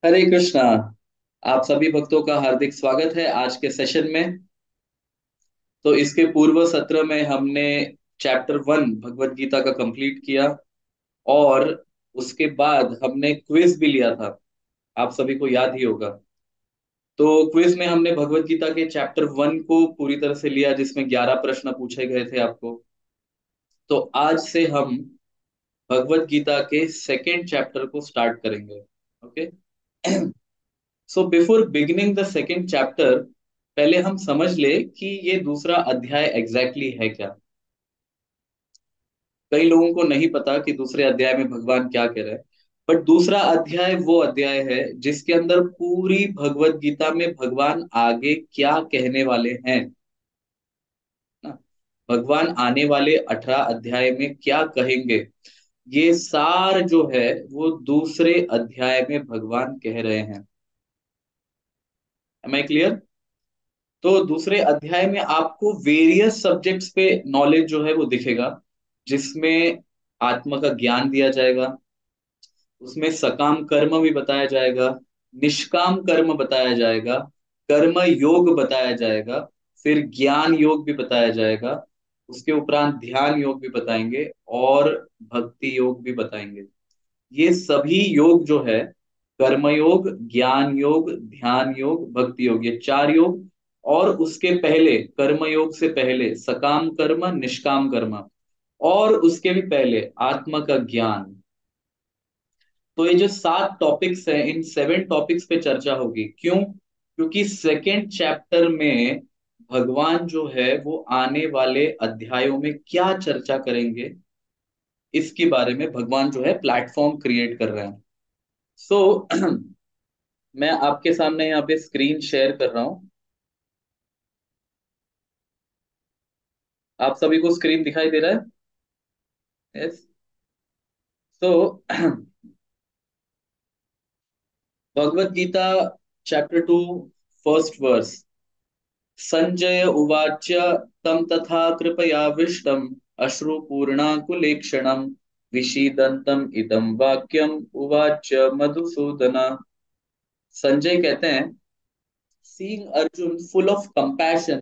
हरे कृष्णा। आप सभी भक्तों का हार्दिक स्वागत है आज के सेशन में। तो इसके पूर्व सत्र में हमने चैप्टर 1 भगवत गीता का कंप्लीट किया और उसके बाद हमने क्विज भी लिया था। आप सभी को याद ही होगा। तो क्विज में हमने भगवत गीता के चैप्टर 1 को पूरी तरह से लिया, जिसमें 11 प्रश्न पूछे गए थे आपको। तो आज से हम भगवत गीता के सेकेंड चैप्टर को स्टार्ट करेंगे। Okay. So before beginning the second chapter, पहले हम समझ ले कि ये दूसरा अध्याय एग्जैक्टली है क्या। कई लोगों को नहीं पता कि दूसरे अध्याय में भगवान क्या कह रहे हैं। बट दूसरा अध्याय वो अध्याय है जिसके अंदर पूरी भगवत गीता में भगवान आगे क्या कहने वाले हैं ना। भगवान आने वाले 18 अध्याय में क्या कहेंगे, ये सार जो है वो दूसरे अध्याय में भगवान कह रहे हैं। Am I clear? तो दूसरे अध्याय में आपको वेरियस सब्जेक्ट्स पे नॉलेज जो है वो दिखेगा, जिसमें आत्मा का ज्ञान दिया जाएगा। उसमें सकाम कर्म भी बताया जाएगा, निष्काम कर्म बताया जाएगा, कर्म योग बताया जाएगा, फिर ज्ञान योग भी बताया जाएगा। उसके उपरांत ध्यान योग भी बताएंगे और भक्ति योग भी बताएंगे। ये सभी योग जो है, कर्मयोग, ज्ञान योग, ध्यान योग, भक्ति योग, ये चार योग। और उसके पहले, कर्मयोग से पहले सकाम कर्म, निष्काम कर्म, और उसके भी पहले आत्मा का ज्ञान। तो ये जो 7 टॉपिक्स हैं, इन 7 टॉपिक्स पे चर्चा होगी। क्यों? क्योंकि सेकेंड चैप्टर में भगवान जो है वो आने वाले अध्यायों में क्या चर्चा करेंगे, इसके बारे में भगवान जो है प्लेटफॉर्म क्रिएट कर रहे हैं। सो मैं आपके सामने यहाँ पे स्क्रीन शेयर कर रहा हूँ। आप सभी को स्क्रीन दिखाई दे रहा है? यस। तो Bhagavad Gita chapter 2 first verse. संजय उवाच तं तथा कृपयाविष्टम् अश्रुपूर्णाकुलेक्षणम् विषीदन्तम् इदं वाक्यम् उवाच मधुसूदन। संजय कहते हैं, seeing Arjun full of compassion,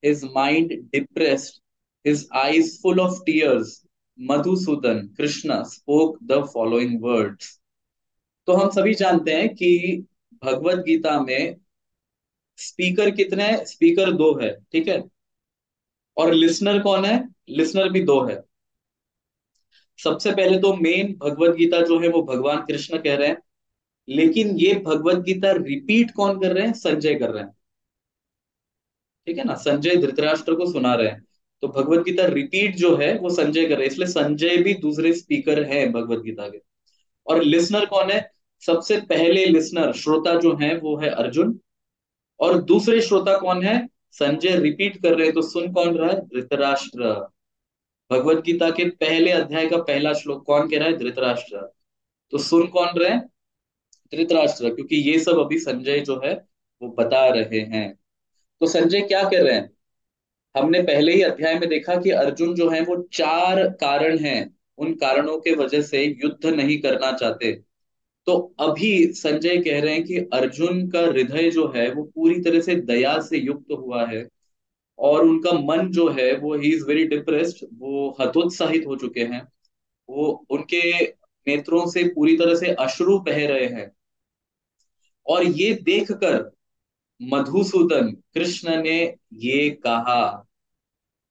his mind depressed, his eyes full of tears, Madhusudan, Krishna, spoke the following words. तो हम सभी जानते हैं कि भगवत गीता में स्पीकर कितने हैं? स्पीकर दो है, ठीक है। और लिसनर कौन है? लिसनर भी दो है। सबसे पहले तो मेन भगवत गीता जो है वो भगवान कृष्ण कह रहे हैं, लेकिन ये भगवत गीता रिपीट कौन कर रहे हैं? संजय कर रहे हैं। ठीक है ना, संजय धृतराष्ट्र को सुना रहे हैं। तो भगवत गीता रिपीट जो है वो संजय कर रहे हैं, इसलिए संजय भी दूसरे स्पीकर हैं भगवत गीता के। और लिसनर कौन है? सबसे पहले लिसनर, श्रोता जो है वो है अर्जुन। और दूसरे श्रोता कौन है? संजय रिपीट कर रहे हैं, तो सुन कौन रहा है? धृतराष्ट्र। भगवत गीता के पहले अध्याय का पहला श्लोक कौन कह रहा है? धृतराष्ट्र। तो सुन कौन रहे हैं? धृतराष्ट्र, क्योंकि ये सब अभी संजय जो है वो बता रहे हैं। तो संजय क्या कर रहे हैं? हमने पहले ही अध्याय में देखा कि अर्जुन जो है वो 4 कारण हैं, उन कारणों के वजह से युद्ध नहीं करना चाहते। तो अभी संजय कह रहे हैं कि अर्जुन का हृदय जो है वो पूरी तरह से दया से युक्त हुआ है। और उनका मन जो है वो ही इज वेरी डिप्रेस्ड, वो हतोत्साहित हो चुके हैं। वो, उनके नेत्रों से पूरी तरह से अश्रु बह रहे हैं। और ये देखकर मधुसूदन, कृष्ण ने ये कहा।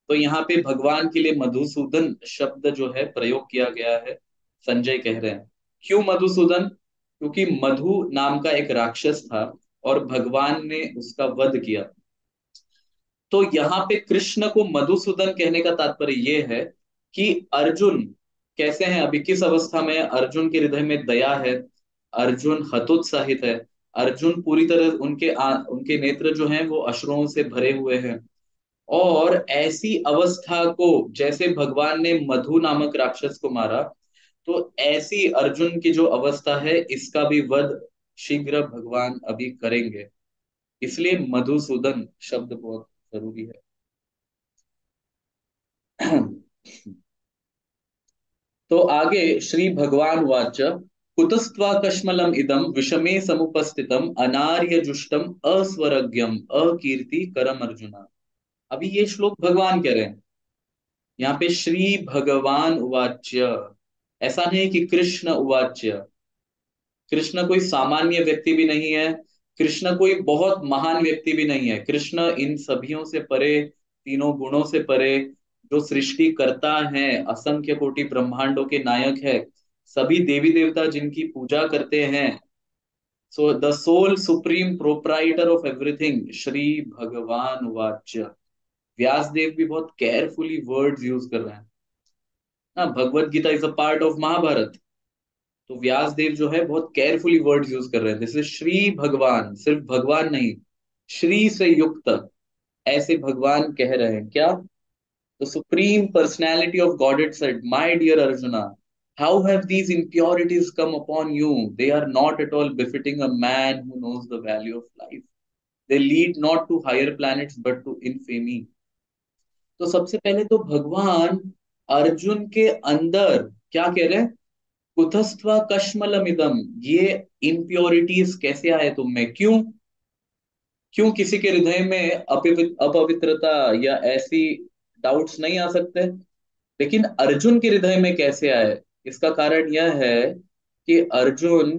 तो यहाँ पे भगवान के लिए मधुसूदन शब्द जो है प्रयोग किया गया है। संजय कह रहे हैं, क्यों मधुसूदन? क्योंकि मधु नाम का एक राक्षस था और भगवान ने उसका वध किया। तो यहाँ पे कृष्ण को मधुसूदन कहने का तात्पर्य ये है कि अर्जुन कैसे हैं, अभी किस अवस्था में है। अर्जुन के हृदय में दया है, अर्जुन हतोत्साहित है, अर्जुन पूरी तरह उनके नेत्र जो हैं वो अश्रुओं से भरे हुए हैं। और ऐसी अवस्था को, जैसे भगवान ने मधु नामक राक्षस को मारा, तो ऐसी अर्जुन की जो अवस्था है इसका भी वध शीघ्र भगवान अभी करेंगे। इसलिए मधुसूदन शब्द बहुत जरूरी है। तो आगे श्री भगवान वाच, कुतस्त्वा कश्मलम इदम विषमे समुपस्थितम अनार्य जुष्टम अस्वरज्ञम अकीर्ति करम अर्जुना। अभी ये श्लोक भगवान कह रहे हैं। यहाँ पे श्री भगवान उवाच्य, ऐसा नहीं कि कृष्ण उवाच्य। कृष्ण कोई सामान्य व्यक्ति भी नहीं है, कृष्ण कोई बहुत महान व्यक्ति भी नहीं है। कृष्ण इन सभियों से परे, तीनों गुणों से परे, जो सृष्टि करता है, असंख्य कोटि ब्रह्मांडों के नायक है, सभी देवी देवता जिनकी पूजा करते हैं। So the soul supreme proprietor of everything Shri भगवान वाच्य। व्यास देव भी बहुत केयरफुली वर्ड्स यूज कर रहे हैं ना। Bhagavad Gita is a part of Mahabharata. तो व्यास देव जो है बहुत केयरफुली वर्ड्स यूज कर रहे हैं। जैसे श्री भगवान, सिर्फ भगवान नहीं, श्री से युक्त ऐसे भगवान कह रहे हैं क्या। The supreme personality of Godhead said, "My dear Arjuna, how have these impurities come upon you? They are not at all befitting a man who knows the value of life. They lead not to higher planets but to infamy." तो सबसे पहले तो भगवान अर्जुन के अंदर क्या कह रहे हैं? कुतस्त्वा कश्मलमिदम, ये इम्प्योरिटीज कैसे आए तुम में, क्यों? क्यों किसी के हृदय में अपवित्रता या ऐसी डाउट्स नहीं आ सकते, लेकिन अर्जुन के हृदय में कैसे आए? इसका कारण यह है कि अर्जुन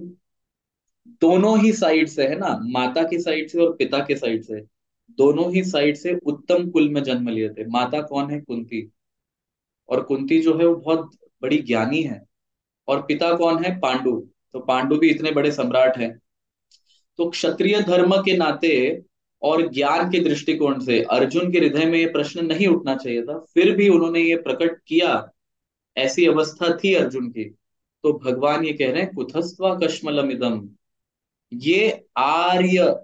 दोनों ही साइड से है ना, माता की साइड से और पिता के साइड से, दोनों ही साइड से उत्तम कुल में जन्म लिए थे। माता कौन है? कुंती। और कुंती जो है वो बहुत बड़ी ज्ञानी है। और पिता कौन है? पांडु। तो पांडु भी इतने बड़े सम्राट हैं। तो क्षत्रिय धर्म के नाते और ज्ञान के दृष्टिकोण से अर्जुन के हृदय में ये प्रश्न नहीं उठना चाहिए था, फिर भी उन्होंने ये प्रकट किया। ऐसी अवस्था थी अर्जुन की। तो भगवान ये कह रहे हैं कुतस्त्वा कश्मलमिदम, ये आर्य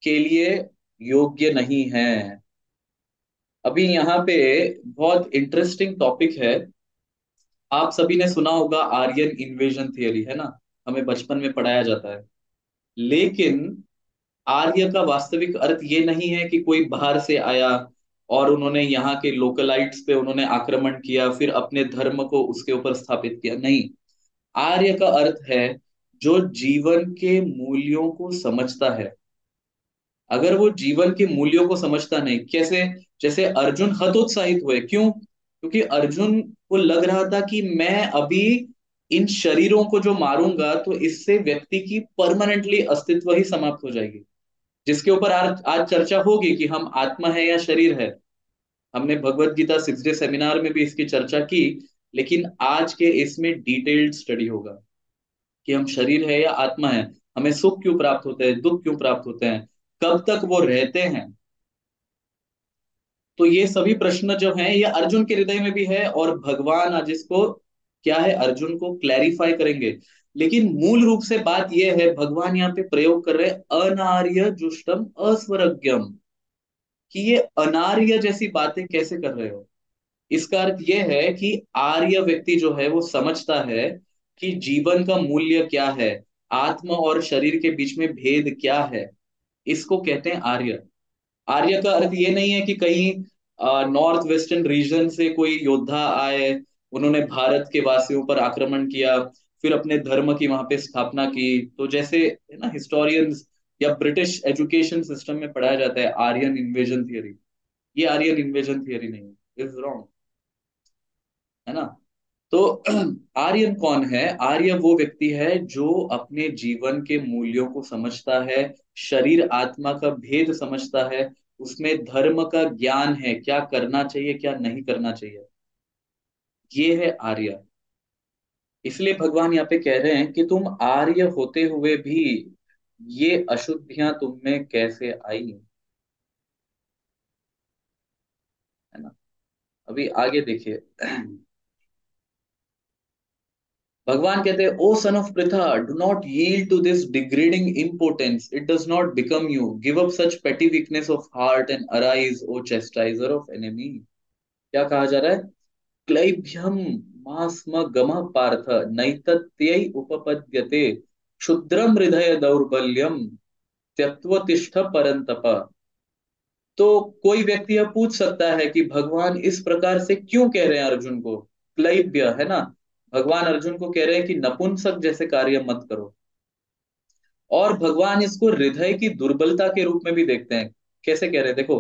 के लिए योग्य नहीं है। अभी यहाँ पे बहुत इंटरेस्टिंग टॉपिक है। आप सभी ने सुना होगा आर्यन इन्वेजन थियरी, है ना, हमें बचपन में पढ़ाया जाता है। लेकिन आर्य का वास्तविक अर्थ ये नहीं है कि कोई बाहर से आया और उन्होंने यहाँ के लोकलाइट्स पे उन्होंने आक्रमण किया, फिर अपने धर्म को उसके ऊपर स्थापित किया, नहीं। आर्य का अर्थ है जो जीवन के मूल्यों को समझता है। अगर वो जीवन के मूल्यों को समझता नहीं, कैसे? जैसे अर्जुन हतोत्साहित हुए, क्यों? क्योंकि अर्जुन को लग रहा था कि मैं अभी इन शरीरों को जो मारूंगा तो इससे व्यक्ति की परमानेंटली अस्तित्व ही समाप्त हो जाएगी। जिसके ऊपर आज आज चर्चा होगी कि हम आत्मा है या शरीर है। हमने भगवत गीता 6 डे सेमिनार में भी इसकी चर्चा की। लेकिन आज के इसमें डिटेल्ड स्टडी होगा कि हम शरीर है या आत्मा है, हमें सुख क्यों प्राप्त होते हैं, दुख क्यों प्राप्त होते हैं, कब तक वो रहते हैं। तो ये सभी प्रश्न जो हैं ये अर्जुन के हृदय में भी है, और भगवान आज इसको क्या है, अर्जुन को क्लैरिफाई करेंगे। लेकिन मूल रूप से बात यह है, भगवान यहाँ पे प्रयोग कर रहे हैं अनार्य जुष्टम अस्वरज्ञम, कि ये अनार्य जैसी बातें कैसे कर रहे हो। इसका अर्थ यह है कि आर्य व्यक्ति जो है वो समझता है कि जीवन का मूल्य क्या है, आत्मा और शरीर के बीच में भेद क्या है। इसको कहते हैं आर्य। आर्य का अर्थ ये नहीं है कि कहीं नॉर्थ वेस्टर्न रीजन से कोई योद्धा आए, उन्होंने भारत के वासियों पर आक्रमण किया, फिर अपने धर्म की वहां पे स्थापना की। तो जैसे है ना, हिस्टोरियंस या ब्रिटिश एजुकेशन सिस्टम में पढ़ाया जाता है आर्यन इन्वेजन थियरी। ये आर्यन इन्वेजन थियरी नहीं है, इज रॉन्ग, है ना। तो आर्यन कौन है? आर्य वो व्यक्ति है जो अपने जीवन के मूल्यों को समझता है, शरीर आत्मा का भेद समझता है, उसमें धर्म का ज्ञान है, क्या करना चाहिए क्या नहीं करना चाहिए। ये है आर्य। इसलिए भगवान यहाँ पे कह रहे हैं कि तुम आर्य होते हुए भी ये अशुद्धियां तुम में कैसे आई, है ना। अभी आगे देखिए। भगवान कहते हैं, O son of Pritha, do not yield to this degrading importance, it does not become you, give up such petty weakness of heart and arise O chastiser of enemy. क्या कहा जा रहा है? क्लैभ्यम मास्म गम पार्थ नैतत्यै उपपद्यते, क्षुद्रम हृदय दौर्बल्यम त्यक्त्वतिष्ठ परंतप। तो कोई व्यक्ति यह पूछ सकता है कि भगवान इस प्रकार से क्यों कह रहे हैं अर्जुन को? क्लैब्य है ना, भगवान अर्जुन को कह रहे हैं कि नपुंसक जैसे कार्य मत करो। और भगवान इसको हृदय की दुर्बलता के रूप में भी देखते हैं। कैसे कह रहे हैं देखो,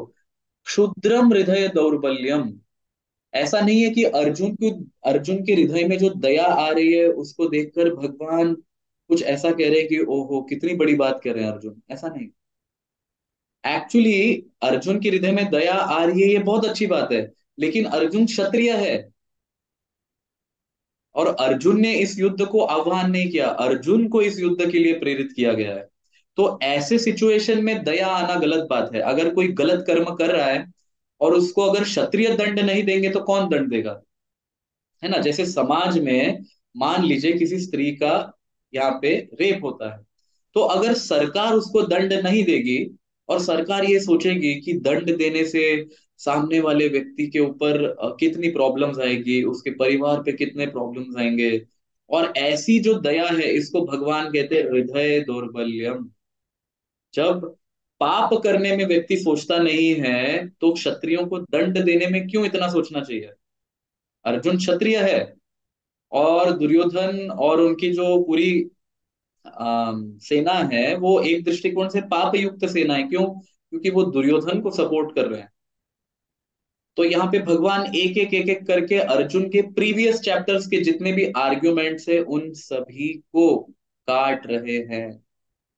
क्षुद्रम हृदय दौर्बल्यम। ऐसा नहीं है कि अर्जुन के हृदय में जो दया आ रही है उसको देखकर भगवान कुछ ऐसा कह रहे हैं कि ओहो कितनी बड़ी बात कर रहे हैं अर्जुन, ऐसा नहीं। एक्चुअली अर्जुन के हृदय में दया आ रही है ये बहुत अच्छी बात है, लेकिन अर्जुन क्षत्रिय है और अर्जुन ने इस युद्ध को आह्वान नहीं किया, अर्जुन को इस युद्ध के लिए प्रेरित किया गया है। तो ऐसे सिचुएशन में दया आना गलत बात है। अगर कोई गलत कर्म कर रहा है और उसको अगर क्षत्रिय दंड नहीं देंगे तो कौन दंड देगा? है ना। जैसे समाज में मान लीजिए किसी स्त्री का यहाँ पे रेप होता है, तो अगर सरकार उसको दंड नहीं देगी और सरकार ये सोचेगी कि दंड देने से सामने वाले व्यक्ति के ऊपर कितनी प्रॉब्लम्स आएगी, उसके परिवार पे कितने प्रॉब्लम्स आएंगे, और ऐसी जो दया है इसको भगवान कहते हैं हृदय दौर्बल्यम। जब पाप करने में व्यक्ति सोचता नहीं है तो क्षत्रियों को दंड देने में क्यों इतना सोचना चाहिए? अर्जुन क्षत्रिय है और दुर्योधन और उनकी जो पूरी सेना है वो एक दृष्टिकोण से पाप युक्त सेना है। क्यों? क्योंकि वो दुर्योधन को सपोर्ट कर रहे हैं। तो यहाँ पे भगवान एक एक करके अर्जुन के प्रीवियस चैप्टर्स के जितने भी आर्ग्यूमेंट्स है उन सभी को काट रहे हैं।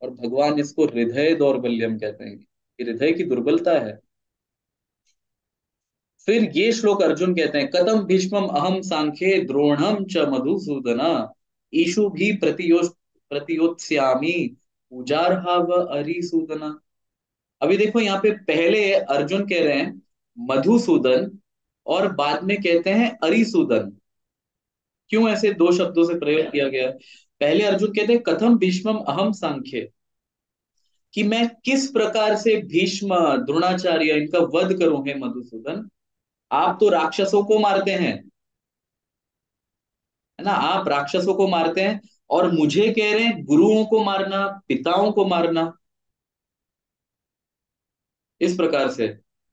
और भगवान इसको हृदय दौर्बल्यम कहते हैं कि हृदय की दुर्बलता है। फिर ये श्लोक अर्जुन कहते हैं, कतम भीष्मम अहम सांख्ये द्रोणम च मधुसूदन ईशु भी प्रतियोत्स्यामि पूजार्हाव अरिसूदन। अभी देखो यहाँ पे पहले अर्जुन कह रहे हैं मधुसूदन और बाद में कहते हैं अरिसूदन। क्यों ऐसे दो शब्दों से प्रयोग किया गया? पहले अर्जुन कहते हैं कथम भीष्मम अहम सांख्ये, कि मैं किस प्रकार से भीष्म द्रोणाचार्य इनका वध करूं हे मधुसूदन। आप तो राक्षसों को मारते हैं, है ना, आप राक्षसों को मारते हैं और मुझे कह रहे हैं गुरुओं को मारना, पिताओं को मारना। इस प्रकार से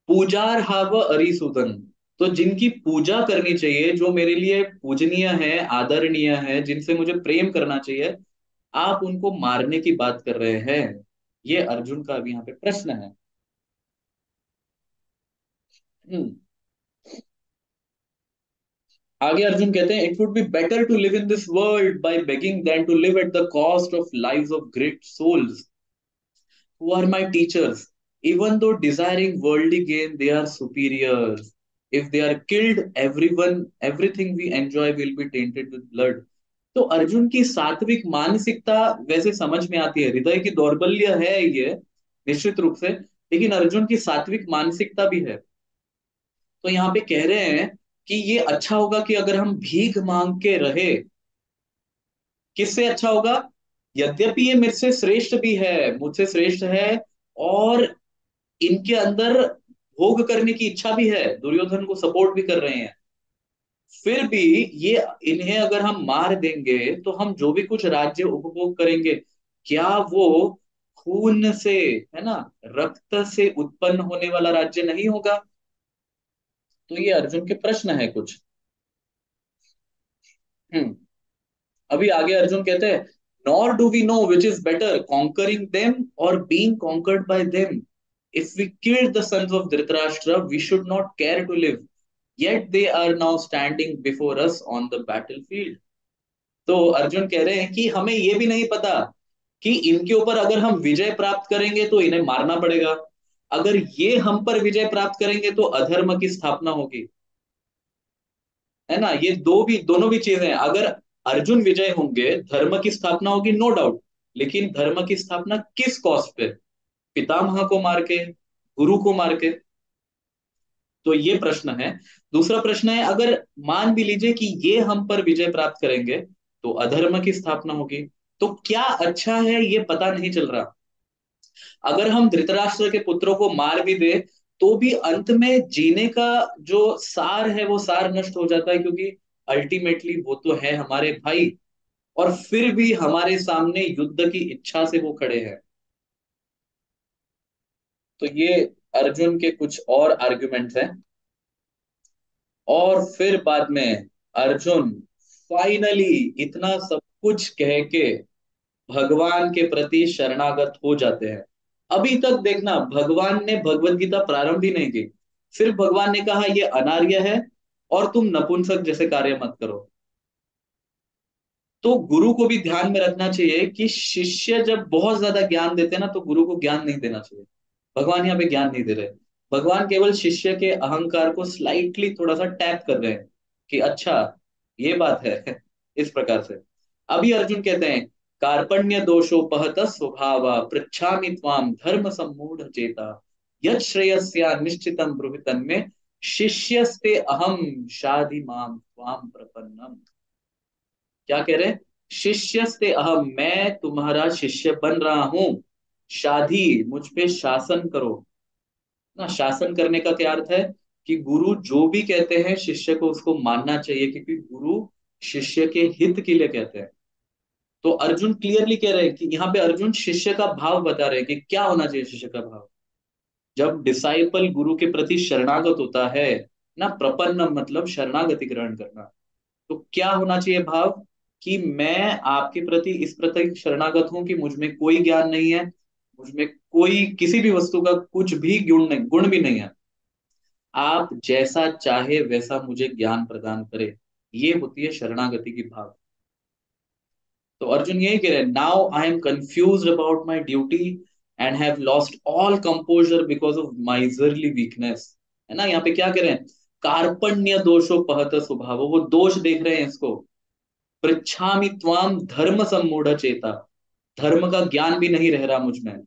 पूजार हाव अरिसूदन, तो जिनकी पूजा करनी चाहिए, जो मेरे लिए पूजनीय है, आदरणीय है, जिनसे मुझे प्रेम करना चाहिए, आप उनको मारने की बात कर रहे हैं। ये अर्जुन का अभी यहाँ पे प्रश्न है। हम्म। आगे अर्जुन कहते हैं, it would be better to live in this world by begging than to live at the cost of lives of great souls who are my teachers. Even though desiring worldly gain, they are superiors. If they are killed, everything we enjoy will be tainted with blood. तो अर्जुन की सात्विक मानसिकता वैसे समझ में आती है, हृदय की दौर्बल्य है ये निश्चित रूप से, लेकिन अर्जुन की सात्विक मानसिकता भी है। तो यहाँ पे कह रहे हैं कि ये अच्छा होगा कि अगर हम भीख मांग के रहे। किससे अच्छा होगा? यद्यपि ये मेरे से श्रेष्ठ भी है, मुझसे श्रेष्ठ है, और इनके अंदर भोग करने की इच्छा भी है, दुर्योधन को सपोर्ट भी कर रहे हैं, फिर भी ये इन्हें अगर हम मार देंगे तो हम जो भी कुछ राज्य उपभोग करेंगे, क्या वो खून से, है ना, रक्त से उत्पन्न होने वाला राज्य नहीं होगा? तो ये अर्जुन के प्रश्न है कुछ। हम्म। अभी आगे अर्जुन कहते हैं, nor do we know which is better conquering them or being conquered by them. If we killed the sons of Dhritarashtra we should not care to live, yet they are now standing before us on the battlefield। तो अर्जुन कह रहे हैं कि हमें ये भी नहीं पता कि इनके ऊपर अगर हम विजय प्राप्त करेंगे तो इन्हें मारना पड़ेगा, अगर ये हम पर विजय प्राप्त करेंगे तो अधर्म की स्थापना होगी। है ना, ये दोनों भी चीजें हैं। अगर अर्जुन विजय होंगे धर्म की स्थापना होगी, नो डाउट, लेकिन धर्म की स्थापना किस कॉस्ट पे? पितामह को मार के, गुरु को मार के। तो ये प्रश्न है। दूसरा प्रश्न है, अगर मान भी लीजिए कि ये हम पर विजय प्राप्त करेंगे तो अधर्म की स्थापना होगी, तो क्या अच्छा है ये पता नहीं चल रहा। अगर हम धृतराष्ट्र के पुत्रों को मार भी दे तो भी अंत में जीने का जो सार है वो सार नष्ट हो जाता है, क्योंकि अल्टीमेटली वो तो है हमारे भाई, और फिर भी हमारे सामने युद्ध की इच्छा से वो खड़े हैं। तो ये अर्जुन के कुछ और आर्गुमेंट्स हैं। और फिर बाद में अर्जुन फाइनली इतना सब कुछ कह के भगवान के प्रति शरणागत हो जाते हैं। अभी तक देखना, भगवान ने भगवत गीता प्रारंभ ही नहीं की, सिर्फ भगवान ने कहा ये अनार्य है और तुम नपुंसक जैसे कार्य मत करो। तो गुरु को भी ध्यान में रखना चाहिए कि शिष्य जब बहुत ज्यादा ज्ञान देते हैं ना, तो गुरु को ज्ञान नहीं देना चाहिए। भगवान यहाँ पे ज्ञान नहीं दे रहे, भगवान केवल शिष्य के अहंकार को स्लाइटली थोड़ा सा टैप कर रहे हैं कि अच्छा ये बात है इस प्रकार से। अभी अर्जुन कहते हैं, कार्पण्य दोषोपहत स्वभाव पृच्छामि त्वाम धर्म सम्मूढ़ चेता यत् श्रेयस्या निश्चितम ब्रुहितन में शिष्यस्ते अहम शाधि माम त्वाम प्रपन्नम। क्या कह रहे हैं? शिष्यस्ते अहम, मैं तुम्हारा शिष्य बन रहा हूं। शाधि, मुझ पे शासन करो। ना, शासन करने का क्या अर्थ है? कि गुरु जो भी कहते हैं शिष्य को उसको मानना चाहिए, क्योंकि गुरु शिष्य के हित के लिए कहते हैं। तो अर्जुन क्लियरली कह रहे हैं कि यहाँ पे अर्जुन शिष्य का भाव बता रहे हैं कि क्या होना चाहिए शिष्य का भाव। जब डिसाइपल गुरु के प्रति शरणागत होता है ना, प्रपन्न मतलब शरणागति ग्रहण करना, तो क्या होना चाहिए भाव? कि मैं आपके प्रति इस प्रति शरणागत हूं कि मुझ में कोई ज्ञान नहीं है, मुझ में कोई किसी भी वस्तु का कुछ भी गुण भी नहीं है। आप जैसा चाहे वैसा मुझे ज्ञान प्रदान करें। ये होती है शरणागति की भाव। तो अर्जुन यही कह रहे हैं, now I am confuse about my duty and have lost all composer because of miserly weakness. है ना, यहाँ पे क्या कह रहे हैं? कार्पण्य दोषो पहत स्वभाव, वो दोष देख रहे हैं इसको। पृच्छामि त्वाम धर्म सम्मूढ़ चेता, धर्म का ज्ञान भी नहीं रह रहा मुझ में।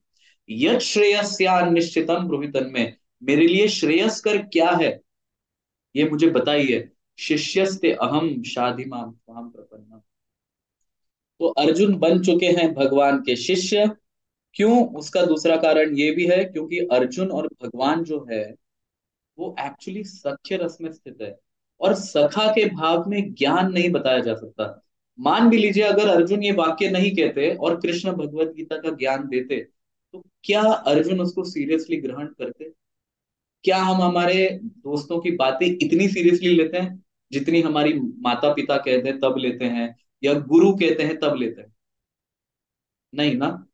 यत् श्रेयस्या निश्चितम ब्रुहितन में, मेरे लिए श्रेयस्कर क्या है ये मुझे बताइए। शिष्यस्ते अहम शाधि माम त्वाम प्रपन्नम। तो अर्जुन बन चुके हैं भगवान के शिष्य। क्यों? उसका दूसरा कारण ये भी है क्योंकि अर्जुन और भगवान जो है वो एक्चुअली सख्य रस में स्थित है, और सखा के भाव में ज्ञान नहीं बताया जा सकता। मान भी लीजिए अगर अर्जुन ये वाक्य नहीं कहते और कृष्ण भगवत गीता का ज्ञान देते, तो क्या अर्जुन उसको सीरियसली ग्रहण करते? क्या हम हमारे दोस्तों की बातें इतनी सीरियसली लेते हैं जितनी हमारी माता पिता कहते हैं तब लेते हैं, या गुरु कहते हैं तब लेते हैं? नहीं ना।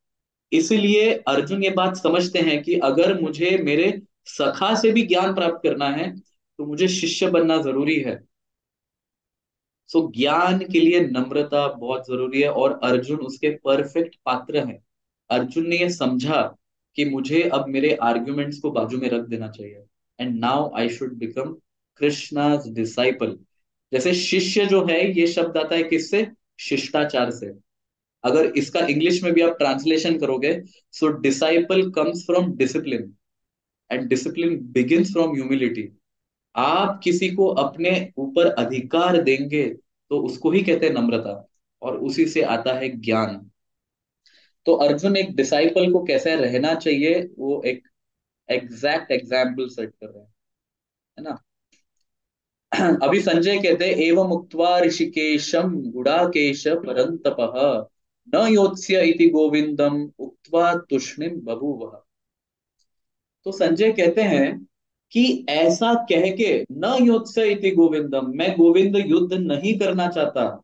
इसलिए अर्जुन ये बात समझते हैं कि अगर मुझे मेरे सखा से भी ज्ञान प्राप्त करना है तो मुझे शिष्य बनना जरूरी है। सो ज्ञान के लिए नम्रता बहुत जरूरी है, और अर्जुन उसके परफेक्ट पात्र हैं। अर्जुन ने ये समझा कि मुझे अब मेरे आर्ग्यूमेंट्स को बाजू में रख देना चाहिए, and now I should become Krishna's disciple. जैसे शिष्य जो है, ये शब्द आता है किससे? शिष्टाचार से। अगर इसका इंग्लिश में भी आप ट्रांसलेशन करोगे, so disciple comes from discipline, and discipline begins from humility. आप किसी को अपने ऊपर अधिकार देंगे तो उसको ही कहते हैं नम्रता, और उसी से आता है ज्ञान। तो अर्जुन एक डिसाइपल को कैसे रहना चाहिए वो एक एग्जैक्ट एग्जाम्पल सेट कर रहे हैं। है ना। अभी संजय कहते हैं, एवं उक्त्वा ऋषिकेशम गुडाकेश परंतपः न योत्स्य इति गोविंदम उक्त्वा तुष्णिम बभूवः। तो संजय कहते हैं कि ऐसा कह के, न योत्स्य इति गोविंदम, मैं गोविंद युद्ध नहीं करना चाहता,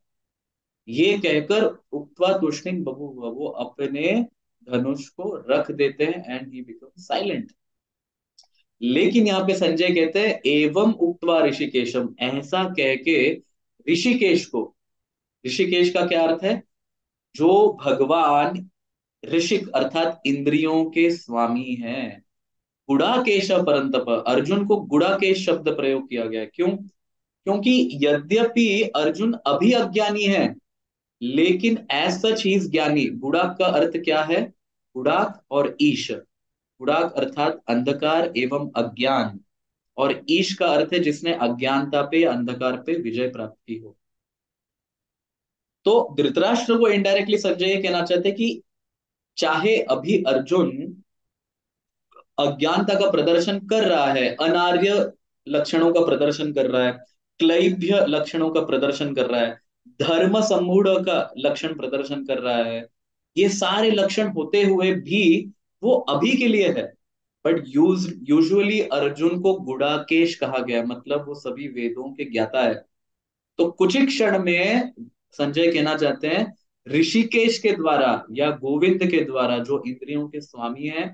ये कहकर उक्त्वा तुष्णिम बभूवः, वो अपने धनुष को रख देते हैं एंड ही बिकम साइलेंट। लेकिन यहाँ पे संजय कहते हैं, एवं उक्त्वा ऋषिकेशम, ऐसा कह के ऋषिकेश को, ऋषिकेश का क्या अर्थ है? जो भगवान ऋषिक अर्थात इंद्रियों के स्वामी हैं। गुड़ाकेश परंतप, अर्जुन को गुड़ाकेश शब्द प्रयोग किया गया है। क्यों? क्योंकि यद्यपि अर्जुन अभी अज्ञानी है, लेकिन एज सच ही इज ज्ञानी। गुड़ाक का अर्थ क्या है? गुड़ाक और ईश, गुड़ाक अर्थात अंधकार एवं अज्ञान, और ईश का अर्थ है जिसने अज्ञानता पे अंधकार पे विजय प्राप्त की हो। तो धृतराष्ट्र को इनडायरेक्टली संजय ये कहना चाहते कि चाहे अभी अर्जुन अज्ञानता का प्रदर्शन कर रहा है, अनार्य लक्षणों का प्रदर्शन कर रहा है, क्लैब्य लक्षणों का प्रदर्शन कर रहा है, धर्म सम्मूढ़ का लक्षण प्रदर्शन कर रहा है, ये सारे लक्षण होते हुए भी वो अभी के लिए है। बट यूजुअली अर्जुन को गुडाकेश कहा गया, मतलब वो सभी वेदों के ज्ञाता है। तो कुछ ही क्षण में संजय कहना चाहते हैं ऋषिकेश के द्वारा या गोविंद के द्वारा जो इंद्रियों के स्वामी हैं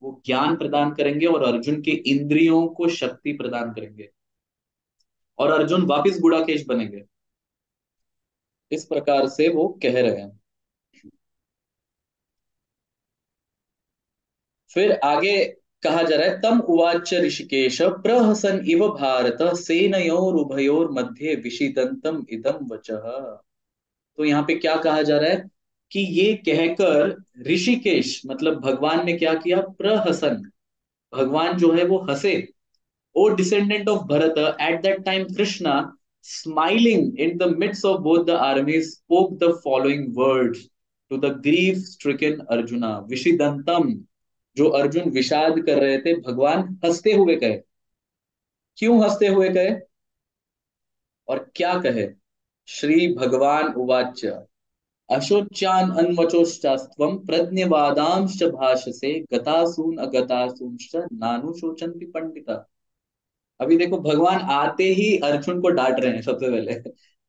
वो ज्ञान प्रदान करेंगे और अर्जुन के इंद्रियों को शक्ति प्रदान करेंगे और अर्जुन वापिस गुड़ाकेश बनेंगे। इस प्रकार से वो कह रहे हैं। फिर आगे कहा जा रहा है तम उवाच ऋषिकेश प्रहसन इव भारत सेनयोर उभयोर मध्ये विषिदंतम इदम वचः। तो यहाँ पे क्या कहा जा रहा है कि ये कहकर ऋषिकेश मतलब भगवान ने क्या किया, प्रहसन, भगवान जो है वो हंसे। O descendant of Bharata, at that time Krishna, smiling in the midst of both the armies, spoke the following words to the grief-stricken Arjuna. Vishidantam, जो अर्जुन विषाद कर रहे थे, भगवान हंसते हुए कहे। क्यों हंसते हुए कहे और क्या कहे? श्री भगवान उवाच अशोच्यान अन्वचोश्चास्त्वं प्रज्ञवादांश्च भाषसे गतासून अगतासूंश्च नानुशोचन्ति पंडिता। अभी देखो भगवान आते ही अर्जुन को डांट रहे हैं। सबसे पहले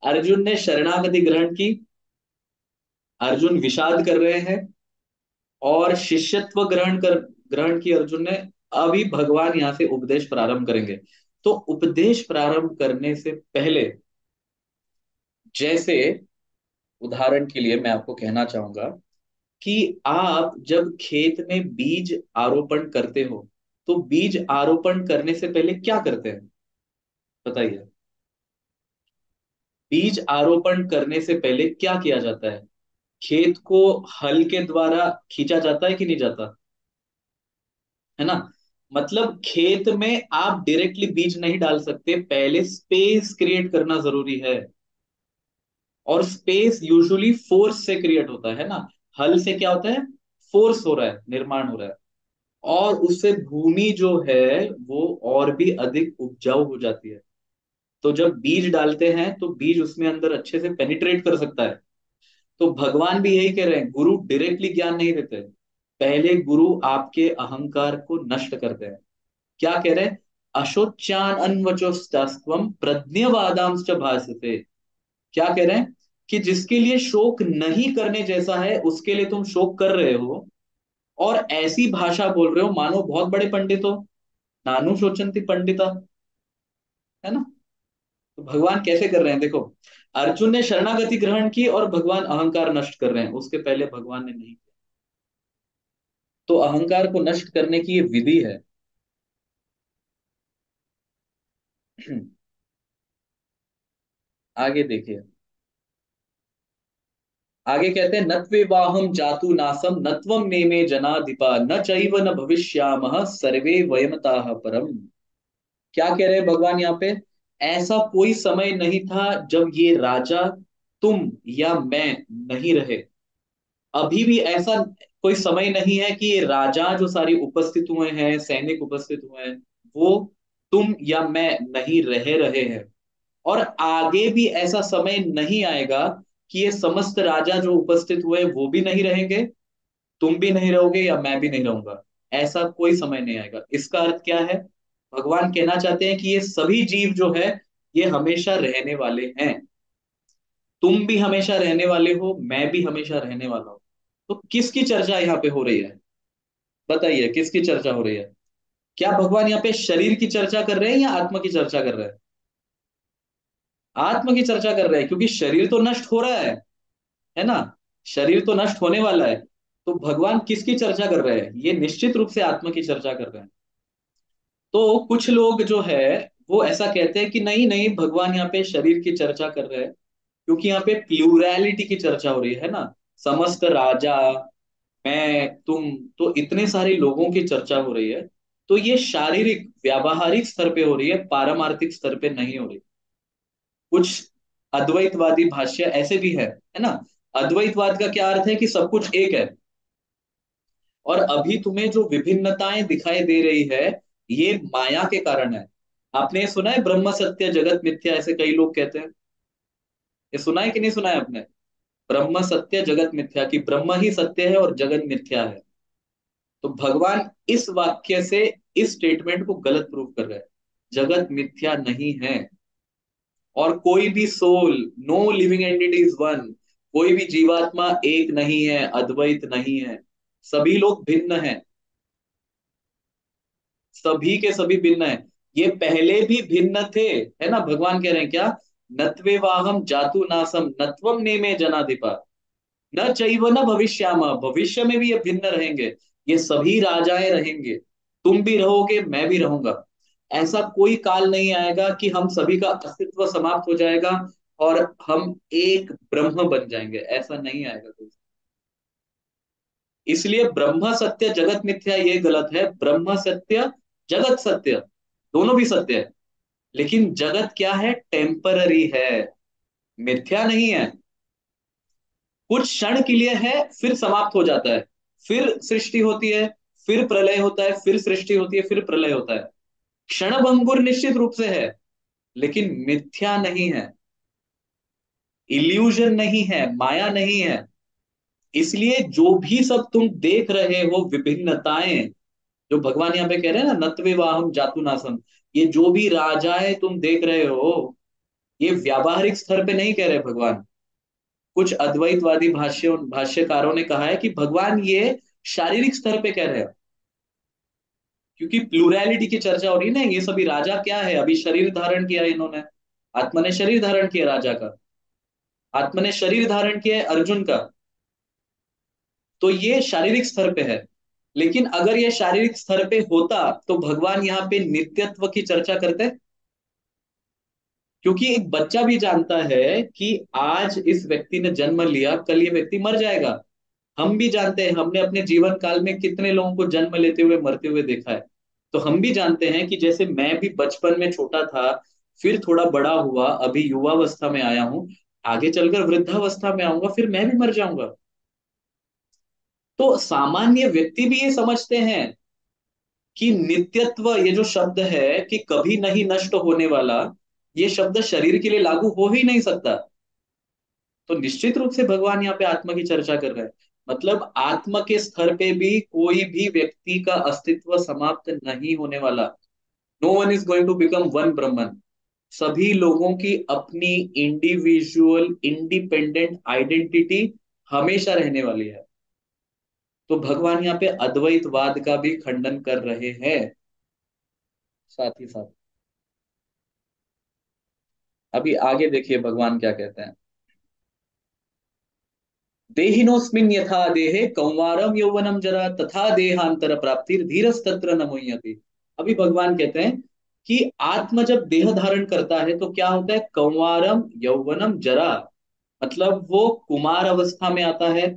अर्जुन ने शरणागति ग्रहण की, अर्जुन विषाद कर रहे हैं और शिष्यत्व ग्रहण की अर्जुन ने। अभी भगवान यहाँ से उपदेश प्रारंभ करेंगे। तो उपदेश प्रारंभ करने से पहले जैसे उदाहरण के लिए मैं आपको कहना चाहूंगा कि आप जब खेत में बीज आरोपण करते हो तो बीज आरोपण करने से पहले क्या करते हैं बताइए? बीज आरोपण करने से पहले क्या किया जाता है? खेत को हल के द्वारा खींचा जाता है कि नहीं जाता, है ना? मतलब खेत में आप डायरेक्टली बीज नहीं डाल सकते, पहले स्पेस क्रिएट करना जरूरी है। और स्पेस यूजुअली फोर्स से क्रिएट होता है ना। हल से क्या होता है, फोर्स हो रहा है, निर्माण हो रहा है, और उससे भूमि जो है वो और भी अधिक उपजाऊ हो जाती है। तो जब बीज डालते हैं तो बीज उसमें अंदर अच्छे से पेनिट्रेट कर सकता है। तो भगवान भी यही कह रहे हैं, गुरु डायरेक्टली ज्ञान नहीं देते, पहले गुरु आपके अहंकार को नष्ट करते हैं। क्या कह रहे हैं? अशोच्यान अन्वचोस्तास्त्वम प्रज्ञवादांश्च भासते। क्या कह रहे हैं कि जिसके लिए शोक नहीं करने जैसा है उसके लिए तुम शोक कर रहे हो और ऐसी भाषा बोल रहे हो मानो बहुत बड़े पंडित हो। नानु शोचंती पंडिता, है ना? तो भगवान कैसे कर रहे हैं देखो, अर्जुन ने शरणागति ग्रहण की और भगवान अहंकार नष्ट कर रहे हैं, उसके पहले भगवान ने नहीं। तो अहंकार को नष्ट करने की ये विधि है। आगे देखिए, आगे कहते हैं नत्वेवाहम जातु नासम नत्वम नेमे जनाधिपा न चैव न भविष्यामः सर्वे वयमताः परम। क्या कह रहे हैं भगवान यहाँ पे? ऐसा कोई समय नहीं था जब ये राजा, तुम या मैं नहीं रहे। अभी भी ऐसा कोई समय नहीं है कि ये राजा जो सारे उपस्थित हुए हैं, सैनिक उपस्थित हुए हैं, वो तुम या मैं नहीं रह रहे हैं। और आगे भी ऐसा समय नहीं आएगा कि ये समस्त राजा जो उपस्थित हुए वो भी नहीं रहेंगे, तुम भी नहीं रहोगे या मैं भी नहीं रहूंगा। ऐसा कोई समय नहीं आएगा। इसका अर्थ क्या है? भगवान कहना चाहते हैं कि ये सभी जीव जो है ये हमेशा रहने वाले हैं। तुम भी हमेशा रहने वाले हो, मैं भी हमेशा रहने वाला हूं। तो किसकी चर्चा यहाँ पे हो रही है? बताइए किसकी चर्चा हो रही है? क्या भगवान यहाँ पे शरीर की चर्चा कर रहे हैं या आत्मा की चर्चा कर रहे हैं? आत्मा की चर्चा कर रहे हैं, क्योंकि शरीर तो नष्ट हो रहा है ना? शरीर तो नष्ट होने वाला है। तो भगवान किसकी चर्चा कर रहे हैं? ये निश्चित रूप से आत्मा की चर्चा कर रहे हैं। तो कुछ लोग जो है वो ऐसा कहते हैं कि नहीं नहीं, भगवान यहाँ पे शरीर की चर्चा कर रहे हैं क्योंकि यहाँ पे प्लूरैलिटी की चर्चा हो रही है ना। समस्त राजा, मैं, तुम, तो इतने सारे लोगों की चर्चा हो रही है। तो ये शारीरिक व्यावहारिक स्तर पे हो रही है, पारमार्थिक स्तर पे नहीं हो रही। कुछ अद्वैतवादी भाष्य ऐसे भी है ना? अद्वैतवाद का क्या अर्थ है कि सब कुछ एक है। और अभी तुम्हें जो विभिन्नताएं दिखाई दे रही है ये माया के कारण है। आपने ये सुना है ब्रह्म सत्य जगत मिथ्या, ऐसे कई लोग कहते हैं। ये सुना है कि नहीं सुना है आपने? ब्रह्म सत्य जगत मिथ्या, कि ब्रह्म ही सत्य है और जगत मिथ्या है। तो भगवान इस वाक्य से इस स्टेटमेंट को गलत प्रूव कर रहे हैं। जगत मिथ्या नहीं है और कोई भी soul, no living entity is one, कोई भी जीवात्मा एक नहीं है, अद्वैत नहीं है, सभी लोग भिन्न हैं, सभी के सभी भिन्न हैं। ये पहले भी भिन्न थे, है ना, भगवान कह रहे हैं क्या, नत्वे वाहम जातु नासम नत्वम नेमे जनाधिपा, न चैव न भविष्यामा, भविष्य में भी ये भिन्न रहेंगे, ये सभी राजाएं रहेंगे, तुम भी रहोगे मैं भी रहूंगा। ऐसा कोई काल नहीं आएगा कि हम सभी का अस्तित्व समाप्त हो जाएगा और हम एक ब्रह्म बन जाएंगे, ऐसा नहीं आएगा कोई। इसलिए ब्रह्म सत्य जगत मिथ्या ये गलत है, ब्रह्म सत्य जगत सत्य दोनों भी सत्य है, लेकिन जगत क्या है, टेम्पररी है, मिथ्या नहीं है, कुछ क्षण के लिए है, फिर समाप्त हो जाता है, फिर सृष्टि होती है, फिर प्रलय होता है, फिर सृष्टि होती है, फिर प्रलय होता है, क्षण भंगुर निश्चित रूप से है, लेकिन मिथ्या नहीं है, इल्यूजन नहीं है, माया नहीं है। इसलिए जो भी सब तुम देख रहे हो विभिन्नताएं, जो भगवान यहाँ पे कह रहे हैं ना, नत्वे वाहम जातु नासम, ये जो भी राजाएं तुम देख रहे हो, ये व्यावहारिक स्तर पे नहीं कह रहे भगवान। कुछ अद्वैतवादी भाष्यकारों ने कहा है कि भगवान ये शारीरिक स्तर पे कह रहे हैं, क्योंकि प्लूरैलिटी की चर्चा हो रही है ना, ये सभी राजा क्या है, अभी शरीर धारण किया है इन्होंने, आत्मा ने शरीर धारण किया राजा का, आत्मा ने शरीर धारण किया है अर्जुन का, तो ये शारीरिक स्तर पे है। लेकिन अगर ये शारीरिक स्तर पे होता तो भगवान यहाँ पे नित्यत्व की चर्चा करते, क्योंकि एक बच्चा भी जानता है कि आज इस व्यक्ति ने जन्म लिया, कल ये व्यक्ति मर जाएगा। हम भी जानते हैं, हमने अपने जीवन काल में कितने लोगों को जन्म लेते हुए मरते हुए देखा है। तो हम भी जानते हैं कि जैसे मैं भी बचपन में छोटा था, फिर थोड़ा बड़ा हुआ, अभी युवावस्था में आया हूं, आगे चलकर वृद्धावस्था में आऊंगा, फिर मैं भी मर जाऊंगा। तो सामान्य व्यक्ति भी ये समझते हैं कि नित्यत्व, ये जो शब्द है कि कभी नहीं नष्ट होने वाला, ये शब्द शरीर के लिए लागू हो ही नहीं सकता। तो निश्चित रूप से भगवान यहाँ पे आत्मा की चर्चा कर रहे हैं, मतलब आत्मा के स्तर पे भी कोई भी व्यक्ति का अस्तित्व समाप्त नहीं होने वाला। No one is going to become one Brahman, सभी लोगों की अपनी इंडिविजुअल इंडिपेंडेंट आइडेंटिटी हमेशा रहने वाली है। तो भगवान यहाँ पे अद्वैतवाद का भी खंडन कर रहे हैं साथ ही साथ। अभी आगे देखिए भगवान क्या कहते हैं, देहिनोस्मिन् यथा देहे कौमारम यौवनम जरा तथा देहांतर प्राप्तिर धीरस्तत्र न मुह्यति। अभी भगवान कहते हैं कि आत्मा जब देह धारण करता है तो क्या होता है, कौमारम यौवनम जरा, मतलब वो कुमार अवस्था में आता है,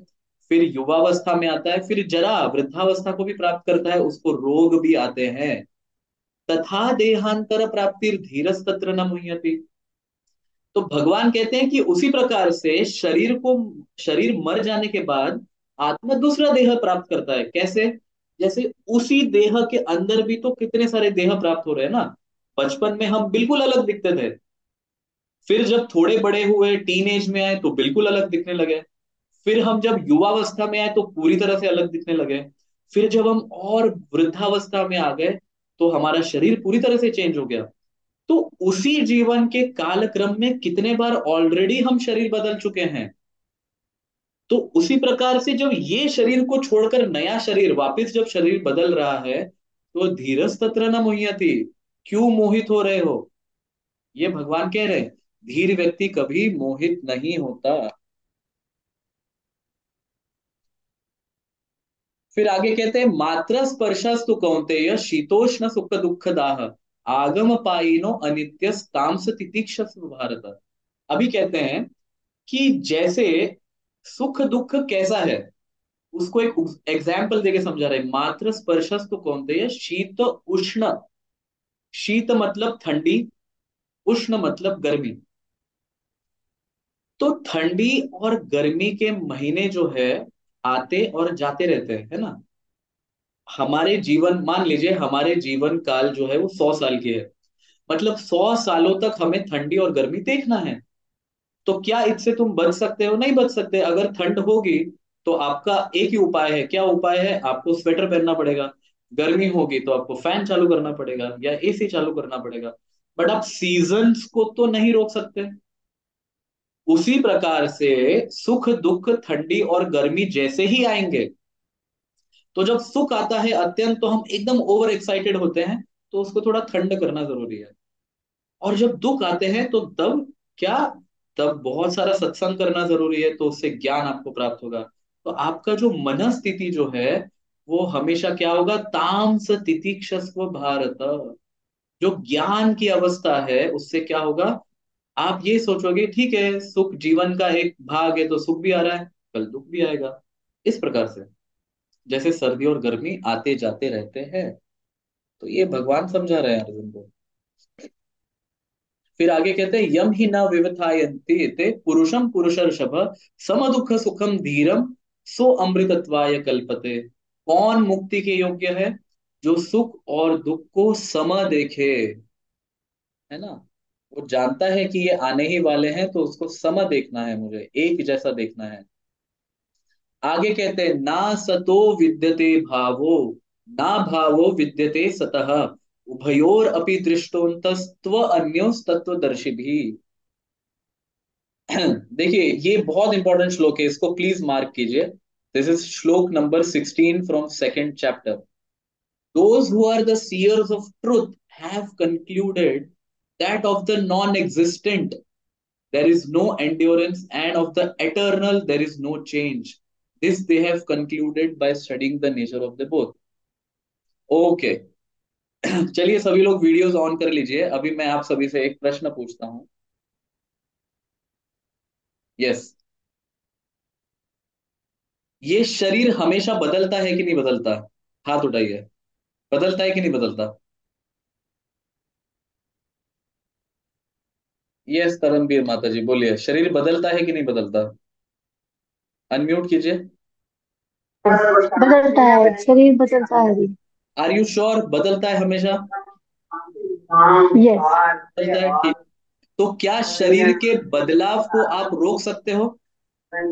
फिर युवावस्था में आता है, फिर जरा वृद्धावस्था को भी प्राप्त करता है, उसको रोग भी आते हैं, तथा देहांतर प्राप्तिर धीरस्तत्र न मुह्यति। तो भगवान कहते हैं कि उसी प्रकार से शरीर मर जाने के बाद आत्मा दूसरा देह प्राप्त करता है। कैसे, जैसे उसी देह के अंदर भी तो कितने सारे देह प्राप्त हो रहे हैं ना। बचपन में हम बिल्कुल अलग दिखते थे, फिर जब थोड़े बड़े हुए टीन एज में आए तो बिल्कुल अलग दिखने लगे, फिर हम जब युवावस्था में आए तो पूरी तरह से अलग दिखने लगे, फिर जब हम और वृद्धावस्था में आ गए तो हमारा शरीर पूरी तरह से चेंज हो गया। तो उसी जीवन के कालक्रम में कितने बार ऑलरेडी हम शरीर बदल चुके हैं। तो उसी प्रकार से जब ये शरीर को छोड़कर नया शरीर वापस जब शरीर बदल रहा है, तो धीरज तत्र न मुह्यति, क्यों मोहित हो रहे हो, ये भगवान कह रहे हैं। धीर व्यक्ति कभी मोहित नहीं होता। फिर आगे कहते हैं, मात्र स्पर्शस्तु कौन्तेय शीतोष्ण सुख दुख दाह आगम पाइनो अनित्य तामस तितिक्षस भारत। अभी कहते हैं कि जैसे सुख दुख कैसा है, उसको एक एग्जाम्पल देके समझा रहे हैं। मात्र स्पर्शस्तु कौन्तेय शीत उष्ण, शीत मतलब ठंडी, उष्ण मतलब गर्मी। तो ठंडी और गर्मी के महीने जो है आते और जाते रहते हैं, है ना। हमारे जीवन, मान लीजिए हमारे जीवन काल जो है वो 100 साल की है, मतलब 100 सालों तक हमें ठंडी और गर्मी देखना है। तो क्या इससे तुम बच सकते हो, नहीं बच सकते। अगर ठंड होगी तो आपका एक ही उपाय है, क्या उपाय है, आपको स्वेटर पहनना पड़ेगा। गर्मी होगी तो आपको फैन चालू करना पड़ेगा या एसी चालू करना पड़ेगा। बट आप सीजन्स को तो नहीं रोक सकते। उसी प्रकार से सुख दुख ठंडी और गर्मी जैसे ही आएंगे, तो जब सुख आता है अत्यंत तो हम एकदम ओवर एक्साइटेड होते हैं, तो उसको थोड़ा ठंड करना जरूरी है। और जब दुख आते हैं तो तब क्या, तब बहुत सारा सत्संग करना जरूरी है, तो उससे ज्ञान आपको प्राप्त होगा। तो आपका जो मन स्थिति जो है वो हमेशा क्या होगा, तामस तितिक्षस्व भारत। जो ज्ञान की अवस्था है उससे क्या होगा, आप ये सोचोगे ठीक है सुख जीवन का एक भाग है, तो सुख भी आ रहा है, कल दुख भी आएगा। इस प्रकार से जैसे सर्दी और गर्मी आते जाते रहते हैं, तो ये भगवान समझा रहे हैं अर्जुन को। फिर आगे कहते हैं यम ही न विवथायन्ति ते पुरुषम पुरुषर्षभ सम दुख सुखम धीरम सो अमृतत्वाय कल्पते। कौन मुक्ति के योग्य है, जो सुख और दुख को सम देखे, है ना। वो जानता है कि ये आने ही वाले हैं, तो उसको सम देखना है, मुझे एक जैसा देखना है। आगे कहते हैं ना सतो विद्यते भावो, ना भावो विद्यते सतः, उभयोर अपि दृष्टोन्तस्त्व अन्योस्तत्वदर्शी भी। देखिए ये बहुत इंपॉर्टेंट श्लोक है, इसको प्लीज मार्क कीजिए। This is shloka number 16 from second chapter. Those who are the seers of truth have concluded that of the non existent there is no endurance, and of the eternal there is no change. This they have concluded by studying the nature of the both. Okay. चलिए सभी लोग videos on कर लीजिए, अभी मैं आप सभी से एक प्रश्न पूछता हूँ। यस, ये शरीर हमेशा बदलता है कि नहीं बदलता? हाथ उठाइए। बदलता है कि नहीं बदलता? यस तरनबीर माता जी बोलिए, शरीर बदलता है कि नहीं बदलता? अनम्यूट कीजिए। बदलता है, शरीर बदलता है अभी। आर यू श्योर बदलता है हमेशा? यस। बदलता है, ठीक। तो क्या शरीर के बदलाव को आप रोक सकते हो? नहीं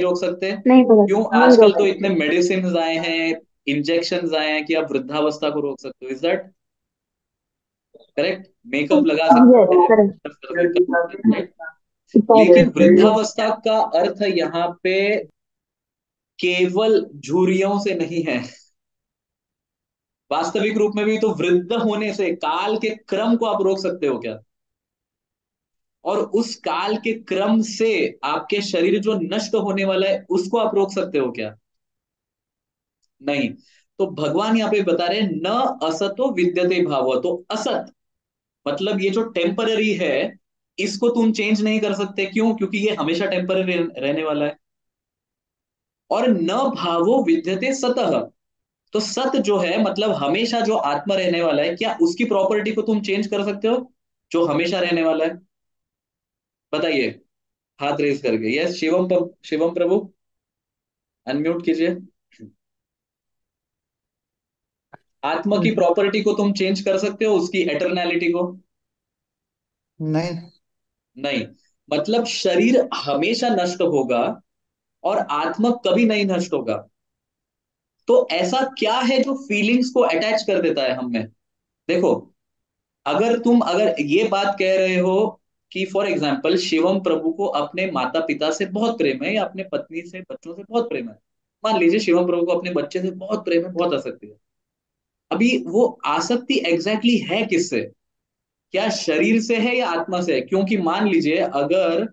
रोक सकते। नहीं क्यों? बदलता, नहीं आजकल रोक तो इतने सकते। मेडिसिन आए हैं, इंजेक्शन आए हैं कि आप वृद्धावस्था को रोक सकते हो। Is that correct? मेकअप लगा सकते यस, हैं, करेक्ट। कर सकते हैं, राइट। लेकिन वृद्धावस्था का अर्थ यहाँ पे केवल झुर्रियों से नहीं है। वास्तविक रूप में भी तो वृद्ध होने से काल के क्रम को आप रोक सकते हो क्या? और उस काल के क्रम से आपके शरीर जो नष्ट होने वाला है उसको आप रोक सकते हो क्या? नहीं। तो भगवान यहाँ पे बता रहे हैं न असतो विद्यते भाव, तो असत मतलब ये जो टेम्पररी है, इसको तुम चेंज नहीं कर सकते। क्यों? क्योंकि ये हमेशा टेम्पररी रहने वाला है। और न भावो विद्यते सतः, तो सत जो है मतलब हमेशा जो आत्मा रहने वाला है, क्या उसकी प्रॉपर्टी को तुम चेंज कर सकते हो, जो हमेशा रहने वाला है? बताइए हाथ रेज करके। यस शिवम शिवम प्रभु अनम्यूट कीजिए। आत्मा की प्रॉपर्टी को तुम चेंज कर सकते हो, उसकी एटर्नैलिटी को? नहीं। नहीं। मतलब शरीर हमेशा नष्ट होगा और आत्मा कभी नहीं नष्ट होगा। तो ऐसा क्या है जो फीलिंग्स को अटैच कर देता है हम में? देखो, अगर ये बात कह रहे हो कि फॉर एग्जाम्पल शिवम प्रभु को अपने माता पिता से बहुत प्रेम है, या अपने पत्नी से बच्चों से बहुत प्रेम है। मान लीजिए शिवम प्रभु को अपने बच्चे से बहुत प्रेम है, बहुत आसक्ति है। अभी वो आसक्ति एग्जैक्टली है किससे? क्या शरीर से है या आत्मा से है? क्योंकि मान लीजिए अगर,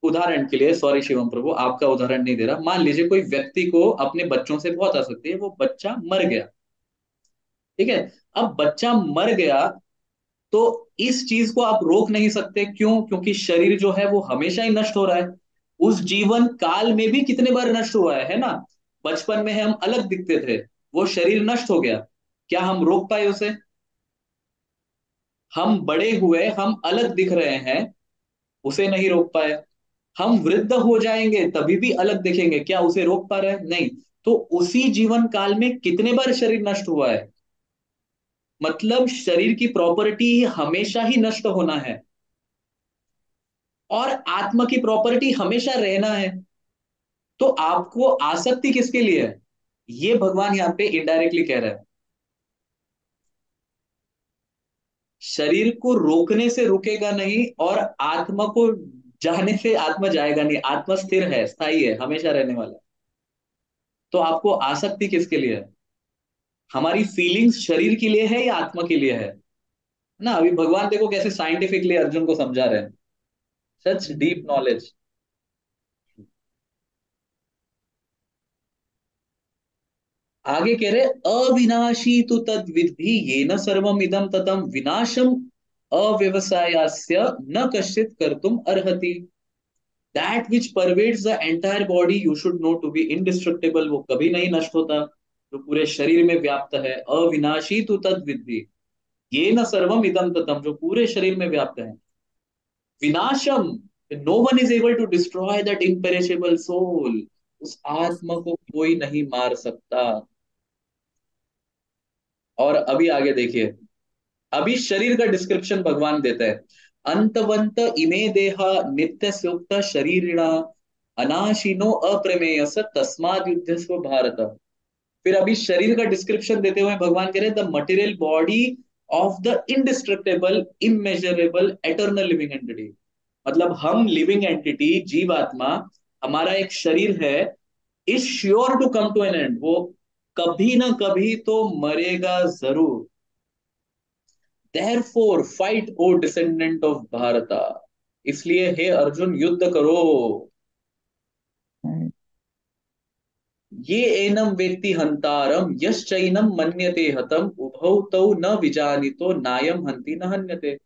उदाहरण के लिए, सॉरी शिवम प्रभु आपका उदाहरण नहीं दे रहा, मान लीजिए कोई व्यक्ति को अपने बच्चों से बहुत आसक्ति है, वो बच्चा मर गया। ठीक है। अब बच्चा मर गया, तो इस चीज को आप रोक नहीं सकते। क्यों? क्योंकि शरीर जो है वो हमेशा ही नष्ट हो रहा है। उस जीवन काल में भी कितने बार नष्ट हुआ है ना। बचपन में हम अलग दिखते थे, वो शरीर नष्ट हो गया, क्या हम रोक पाए उसे? हम बड़े हुए, हम अलग दिख रहे हैं, उसे नहीं रोक पाए। हम वृद्ध हो जाएंगे तभी भी अलग दिखेंगे, क्या उसे रोक पा रहे हैं? नहीं। तो उसी जीवन काल में कितने बार शरीर नष्ट हुआ है, मतलब शरीर की प्रॉपर्टी हमेशा ही नष्ट होना है, और आत्मा की प्रॉपर्टी हमेशा रहना है। तो आपको आसक्ति किसके लिए है, ये भगवान यहाँ पे इनडायरेक्टली कह रहा है। शरीर को रोकने से रुकेगा नहीं, और आत्मा को जाने से आत्मा जाएगा नहीं। आत्मा स्थिर है, स्थायी है, हमेशा रहने वाला है। तो आपको आसक्ति किसके लिए है? हमारी फीलिंग्स शरीर के लिए है या आत्मा के लिए है? ना, अभी भगवान देखो कैसे साइंटिफिकली अर्जुन को समझा रहे हैं। Such deep knowledge. आगे कह रहे, अविनाशी तो तद विद्धि येन सर्वम इदम ततम विनाशम अव्यवसायस्य न कश्चित कर्तुम अर्हति। That which pervades the entire body you should know to be indestructible, वो कभी नहीं नष्ट होता, जो पूरे शरीर में व्याप्त है। अविनाशी तो तद विद्धि येन सर्वम इदम ततम, जो पूरे शरीर में व्याप्त है। विनाशम, no one is able to destroy that imperishable soul, उस आत्मा को कोई नहीं मार सकता। और अभी आगे देखिए, अभी शरीर का डिस्क्रिप्शन भगवान देता है। अंतवंत इमे देहा नित्य सुक्त शरीरिणा अनाशिनो अप्रमेय स तस्माद युद्धस्व भारत। फिर अभी शरीर का डिस्क्रिप्शन देते हुए भगवान कह रहे the material body of the indestructible immeasurable eternal living entity. मतलब हम लिविंग एंटिटी, जीवात्मा, हमारा एक शरीर है, is sure to come to an end, वो कभी ना कभी तो मरेगा जरूर। Therefore fight, O descendant of भारता, इसलिए हे अर्जुन युद्ध करो। ये एनम वेत्ति हंतारम यश्चैनम मन्यते हतम उभौ तौ न विजानीतो नायम हंति न हन्यते।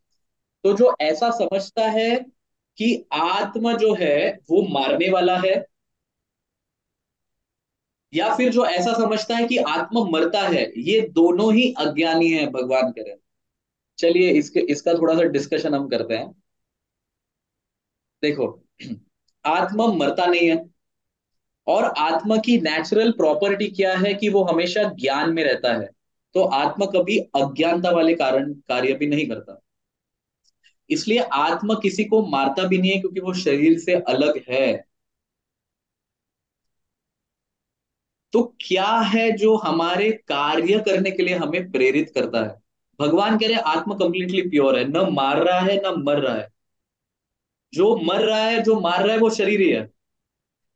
तो जो ऐसा समझता है कि आत्मा जो है वो मारने वाला है, या फिर जो ऐसा समझता है कि आत्मा मरता है, ये दोनों ही अज्ञानी है, भगवान कह रहे हैं। चलिए इसके इसका थोड़ा सा डिस्कशन हम करते हैं। देखो, आत्मा मरता नहीं है, और आत्मा की नेचुरल प्रॉपर्टी क्या है कि वो हमेशा ज्ञान में रहता है। तो आत्मा कभी अज्ञानता वाले कारण कार्य भी नहीं करता। इसलिए आत्मा किसी को मारता भी नहीं है, क्योंकि वो शरीर से अलग है। तो क्या है जो हमारे कार्य करने के लिए हमें प्रेरित करता है? भगवान कह रहे हैं आत्मा कंप्लीटली प्योर है, न मार रहा है न मर रहा है। जो मर रहा है, जो मार रहा है, वो शरीर ही है।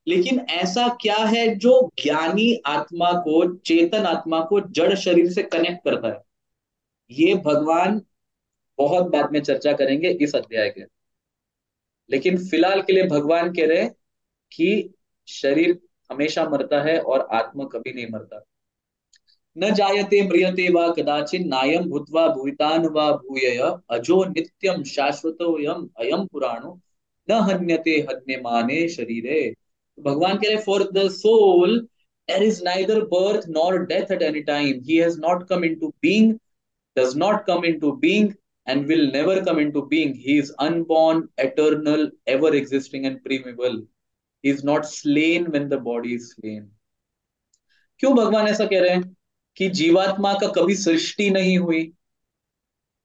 लेकिन ऐसा क्या है जो ज्ञानी आत्मा को, चेतन आत्मा को जड़ शरीर से कनेक्ट करता है? ये भगवान बहुत बाद में चर्चा करेंगे इस अध्याय के। लेकिन फिलहाल के लिए भगवान कह रहे हैं कि शरीर हमेशा मरता है और आत्मा कभी नहीं मरता। न जायते म्रियते वा कदाचिन नायम भूत्वा भूतान वा भूयः अजो नित्यम शाश्वतोयम अयम पुराणो न हन्यते हन्यमाने शरीरे। तो भगवान कह रहे for the soul there is neither birth nor death at any time, he has not come into being, does not come into being, and will never come into being. He is unborn, eternal, ever existing, and premeable. He is not slain when the body is slain. क्यों भगवान ऐसा कह रहे हैं कि जीवात्मा का कभी सृष्टि नहीं हुई?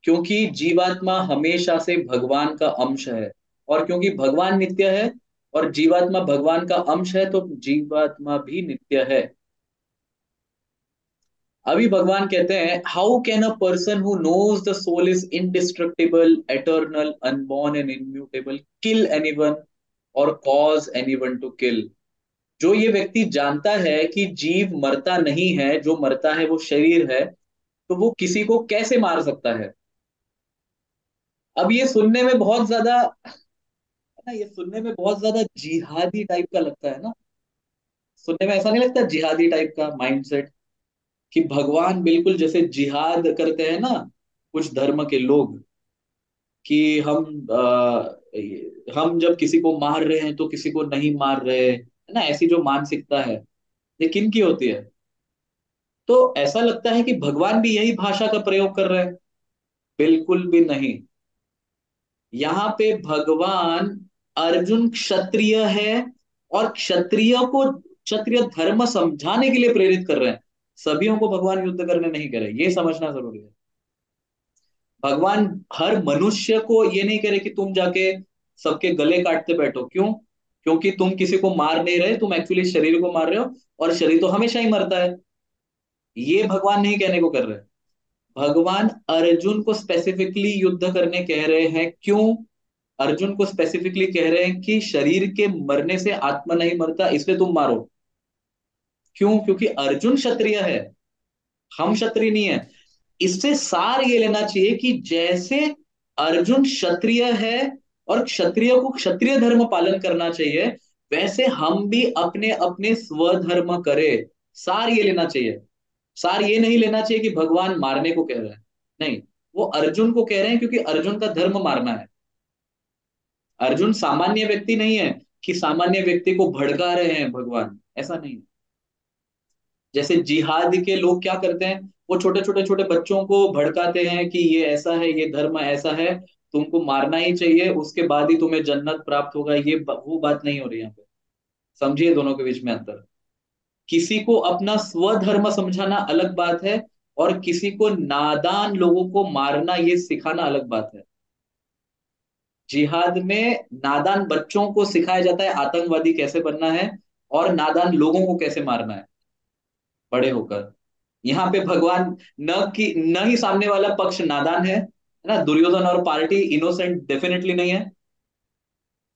क्योंकि जीवात्मा हमेशा से भगवान का अंश है, और क्योंकि भगवान नित्य है और जीवात्मा भगवान का अंश है, तो जीवात्मा भी नित्य है। अभी भगवान कहते हैं how can a person who knows the soul is indestructible eternal unborn and immutable kill anyone और कॉज एनीवन टू किल। जो ये व्यक्ति जानता है कि जीव मरता नहीं है, जो मरता है वो शरीर है, तो वो किसी को कैसे मार सकता है? अब ये सुनने में बहुत ज्यादा, है ना, ये सुनने में बहुत ज्यादा जिहादी टाइप का लगता है ना। सुनने में ऐसा नहीं लगता जिहादी टाइप का माइंडसेट, कि भगवान बिल्कुल जैसे जिहाद करते हैं ना कुछ धर्म के लोग, कि हम जब किसी को मार रहे हैं तो किसी को नहीं मार रहे, है ना, ऐसी जो मानसिकता है, ये किन की होती है? तो ऐसा लगता है कि भगवान भी यही भाषा का प्रयोग कर रहे हैं। बिल्कुल भी नहीं। यहाँ पे भगवान, अर्जुन क्षत्रिय है, और क्षत्रिय को क्षत्रिय धर्म समझाने के लिए प्रेरित कर रहे हैं। सभीयों को भगवान युद्ध करने नहीं करे, ये समझना जरूरी है। भगवान हर मनुष्य को ये नहीं करे कि तुम जाके सबके गले काटते बैठो। क्यों? क्योंकि तुम किसी को मार नहीं रहे, तुम एक्चुअली शरीर को मार रहे हो, और शरीर तो हमेशा ही मरता है। ये भगवान नहीं कहने को कर रहे। भगवान अर्जुन को स्पेसिफिकली युद्ध करने कह रहे हैं, क्यों? अर्जुन को स्पेसिफिकली कह रहे हैं कि शरीर के मरने से आत्मा नहीं मरता, इसलिए तुम मारो। क्यों? क्योंकि अर्जुन क्षत्रिय है, हम क्षत्रिय नहीं है। इससे सार ये लेना चाहिए कि जैसे अर्जुन क्षत्रिय है और क्षत्रिय को क्षत्रिय धर्म पालन करना चाहिए, वैसे हम भी अपने अपने स्वधर्म करें। सार ये लेना चाहिए। सार ये नहीं लेना चाहिए कि भगवान मारने को कह रहे हैं, नहीं, वो अर्जुन को कह रहे हैं क्योंकि अर्जुन का धर्म मारना है। अर्जुन सामान्य व्यक्ति नहीं है कि सामान्य व्यक्ति को भड़का रहे हैं भगवान, ऐसा नहीं है। जैसे जिहाद के लोग क्या करते हैं, वो छोटे छोटे छोटे बच्चों को भड़काते हैं कि ये ऐसा है, ये धर्म ऐसा है, तुमको मारना ही चाहिए, उसके बाद ही तुम्हें जन्नत प्राप्त होगा। वो बात नहीं हो रही यहाँ पे। समझिए दोनों के बीच में अंतर। किसी को अपना स्वधर्म समझाना अलग बात है, और किसी को नादान लोगों को मारना, ये सिखाना अलग बात है। जिहाद में नादान बच्चों को सिखाया जाता है आतंकवादी कैसे बनना है, और नादान लोगों को कैसे मारना है बड़े होकर। यहाँ पे भगवान न ही सामने वाला पक्ष नादान है ना, दुर्योधन और पार्टी इनोसेंट डेफिनेटली नहीं है,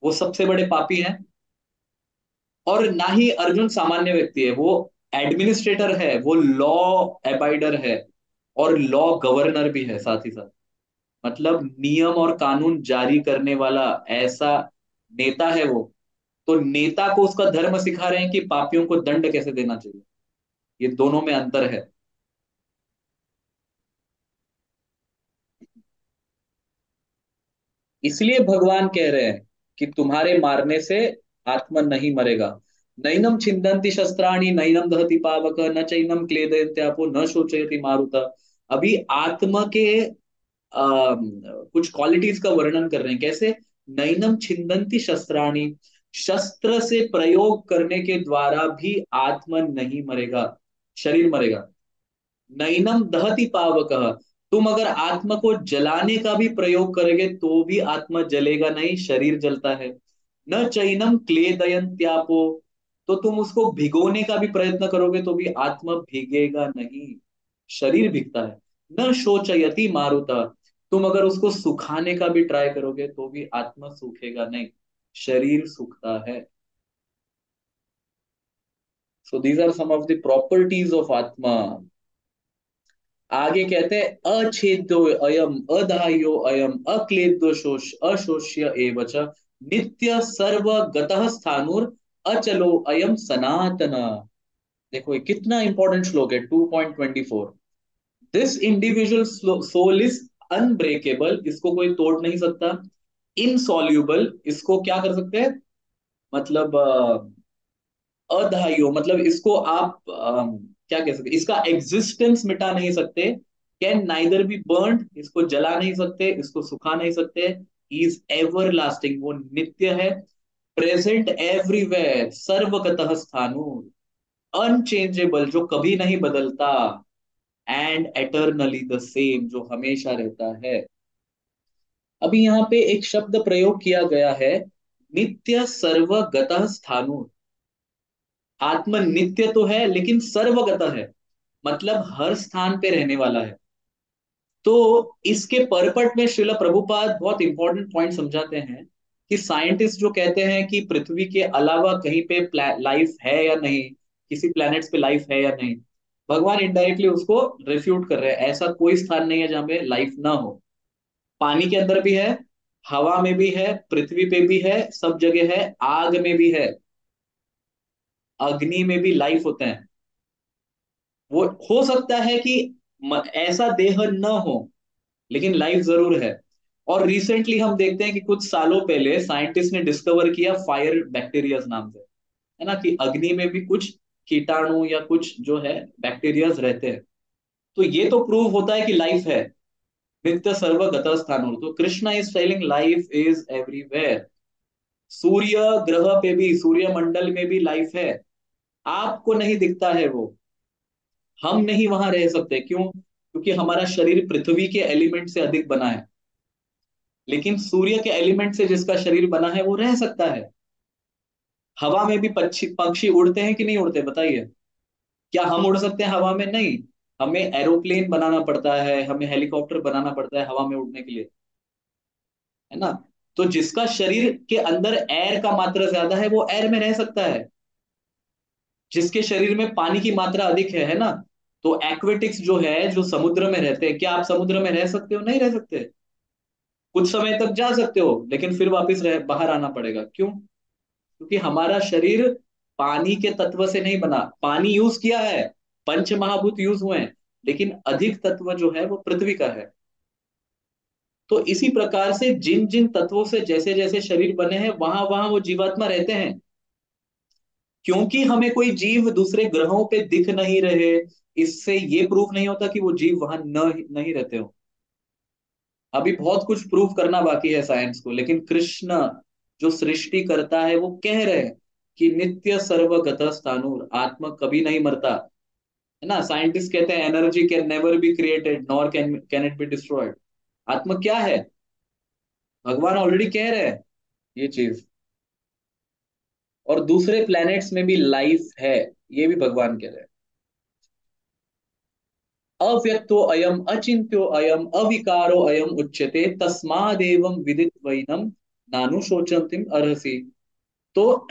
वो सबसे बड़े पापी हैं। और ना ही अर्जुन सामान्य व्यक्ति है, वो एडमिनिस्ट्रेटर है, वो लॉ अबाइडर है, और लॉ गवर्नर भी है साथ ही साथ। मतलब नियम और कानून जारी करने वाला ऐसा नेता है वो। तो नेता को उसका धर्म सिखा रहे हैं कि पापियों को दंड कैसे देना चाहिए। ये दोनों में अंतर है। इसलिए भगवान कह रहे हैं कि तुम्हारे मारने से आत्मा नहीं मरेगा। नैनम छिन्दन्ति शस्त्राणि नैनम दहति पावक न चैनम क्लेदयन्त्यापो न शोचयति मारुता। अभी आत्मा के कुछ क्वालिटीज का वर्णन कर रहे हैं, कैसे? नैनम छिन्दन्ति शस्त्राणि, शस्त्र से प्रयोग करने के द्वारा भी आत्मा नहीं मरेगा, शरीर मरेगा। नैनम दहति पावक, तुम अगर आत्मा को जलाने का भी प्रयोग करोगे तो भी आत्मा जलेगा नहीं, शरीर जलता है। न चैनम क्लेदयन्त्यापो, तो तुम उसको भिगोने का भी प्रयत्न करोगे तो भी आत्मा भीगेगा नहीं, शरीर भीगता है। न शोचयति मारुता, तुम अगर उसको सुखाने का भी ट्राई करोगे तो भी आत्मा सूखेगा नहीं, शरीर सूखता है। So these are some of the properties of आत्मा। आगे कहते हैं अछेद्यो अयम अदाह्यो अयम अक्लेद्यो अशोष्य एवच नित्य सर्वगतः स्थाणुर अचलो अयम सनातन। देखो ये कितना इंपॉर्टेंट श्लोक है, 2.24। This individual soul is unbreakable, इसको कोई तोड़ नहीं सकता। इनसॉल्यूबल, इसको क्या कर सकते हैं, मतलब अधाह्यो, मतलब इसको आप क्या कह सकते, इसका एग्जिस्टेंस मिटा नहीं सकते। कैन नाइदर बी बर्न्ड, इसको जला नहीं सकते, इसको सुखा नहीं सकते। इज एवर लास्टिंग, वो नित्य है। प्रेजेंट एवरीवेयर, सर्वगतः स्थानु, अनचेंजेबल, जो कभी नहीं बदलता। एंड एटर्नली द सेम, जो हमेशा रहता है। अभी यहाँ पे एक शब्द प्रयोग किया गया है, नित्य सर्वगतः स्थानु। आत्मा नित्य तो है लेकिन सर्वगत है, मतलब हर स्थान पे रहने वाला है। तो इसके परपट में श्रील प्रभुपाद बहुत इंपॉर्टेंट पॉइंट समझाते हैं कि साइंटिस्ट जो कहते हैं कि पृथ्वी के अलावा कहीं पे लाइफ है या नहीं, किसी प्लैनेट्स पे लाइफ है या नहीं, भगवान इनडायरेक्टली उसको रिफ्यूट कर रहे हैं। ऐसा कोई स्थान नहीं है जहां पे लाइफ ना हो। पानी के अंदर भी है, हवा में भी है, पृथ्वी पे भी है, सब जगह है, आग में भी है, अग्नि में भी लाइफ होते हैं। वो हो सकता है कि ऐसा देह न हो, लेकिन लाइफ जरूर है। और रिसेंटली हम देखते हैं कि कुछ सालों पहले साइंटिस्ट ने डिस्कवर किया फायर बैक्टीरियाज नाम से, है ना, कि अग्नि में भी कुछ कीटाणु या कुछ जो है बैक्टीरियाज रहते हैं। तो ये तो प्रूव होता है कि लाइफ है। नित्य सर्वगत स्थान, तो Krishna is telling life is everywhere. सूर्य ग्रह पे भी, सूर्य मंडल में भी लाइफ है, आपको नहीं दिखता है वो। हम नहीं वहां रह सकते, क्यों? क्योंकि हमारा शरीर पृथ्वी के एलिमेंट से अधिक बना है। लेकिन सूर्य के एलिमेंट से जिसका शरीर बना है वो रह सकता है। हवा में भी पक्षी पक्षी उड़ते हैं कि नहीं उड़ते, बताइए। क्या हम उड़ सकते हैं हवा में? नहीं। हमें एरोप्लेन बनाना पड़ता है, हमें हेलीकॉप्टर बनाना पड़ता है हवा में उड़ने के लिए, है ना। तो जिसका शरीर के अंदर एयर का मात्रा ज्यादा है वो एयर में रह सकता है, जिसके शरीर में पानी की मात्रा अधिक है ना। तो एक्वेटिक्स जो है, जो समुद्र में रहते हैं, क्या आप समुद्र में रह सकते हो? नहीं रह सकते। कुछ समय तक जा सकते हो लेकिन फिर वापस बाहर आना पड़ेगा। क्यों? क्योंकि हमारा शरीर पानी के तत्व से नहीं बना। पानी यूज किया है, पंच महाभूत यूज हुए हैं, लेकिन अधिक तत्व जो है वो पृथ्वी का है। तो इसी प्रकार से जिन जिन तत्वों से जैसे जैसे शरीर बने हैं वहां वहां वो जीवात्मा रहते हैं। क्योंकि हमें कोई जीव दूसरे ग्रहों पे दिख नहीं रहे, इससे ये प्रूफ नहीं होता कि वो जीव वहां न नहीं रहते हो। अभी बहुत कुछ प्रूव करना बाकी है साइंस को, लेकिन कृष्ण जो सृष्टि करता है वो कह रहे हैं कि नित्य सर्वगत स्थाणुर, आत्मा कभी नहीं मरता, है ना। साइंटिस्ट कहते हैं energy can never be created nor can it be destroyed. आत्मा क्या है? भगवान ऑलरेडी कह रहे हैं ये चीज। और दूसरे प्लैनेट्स में भी लाइफ है, ये भी भगवान कह रहे हैं। अव्यक्तो अयम अचिंत्यो अयम अविकारो अयम उच्यते तस्मादेवं विदित्वैनं नानु शोचंतिम अर्हसि। तो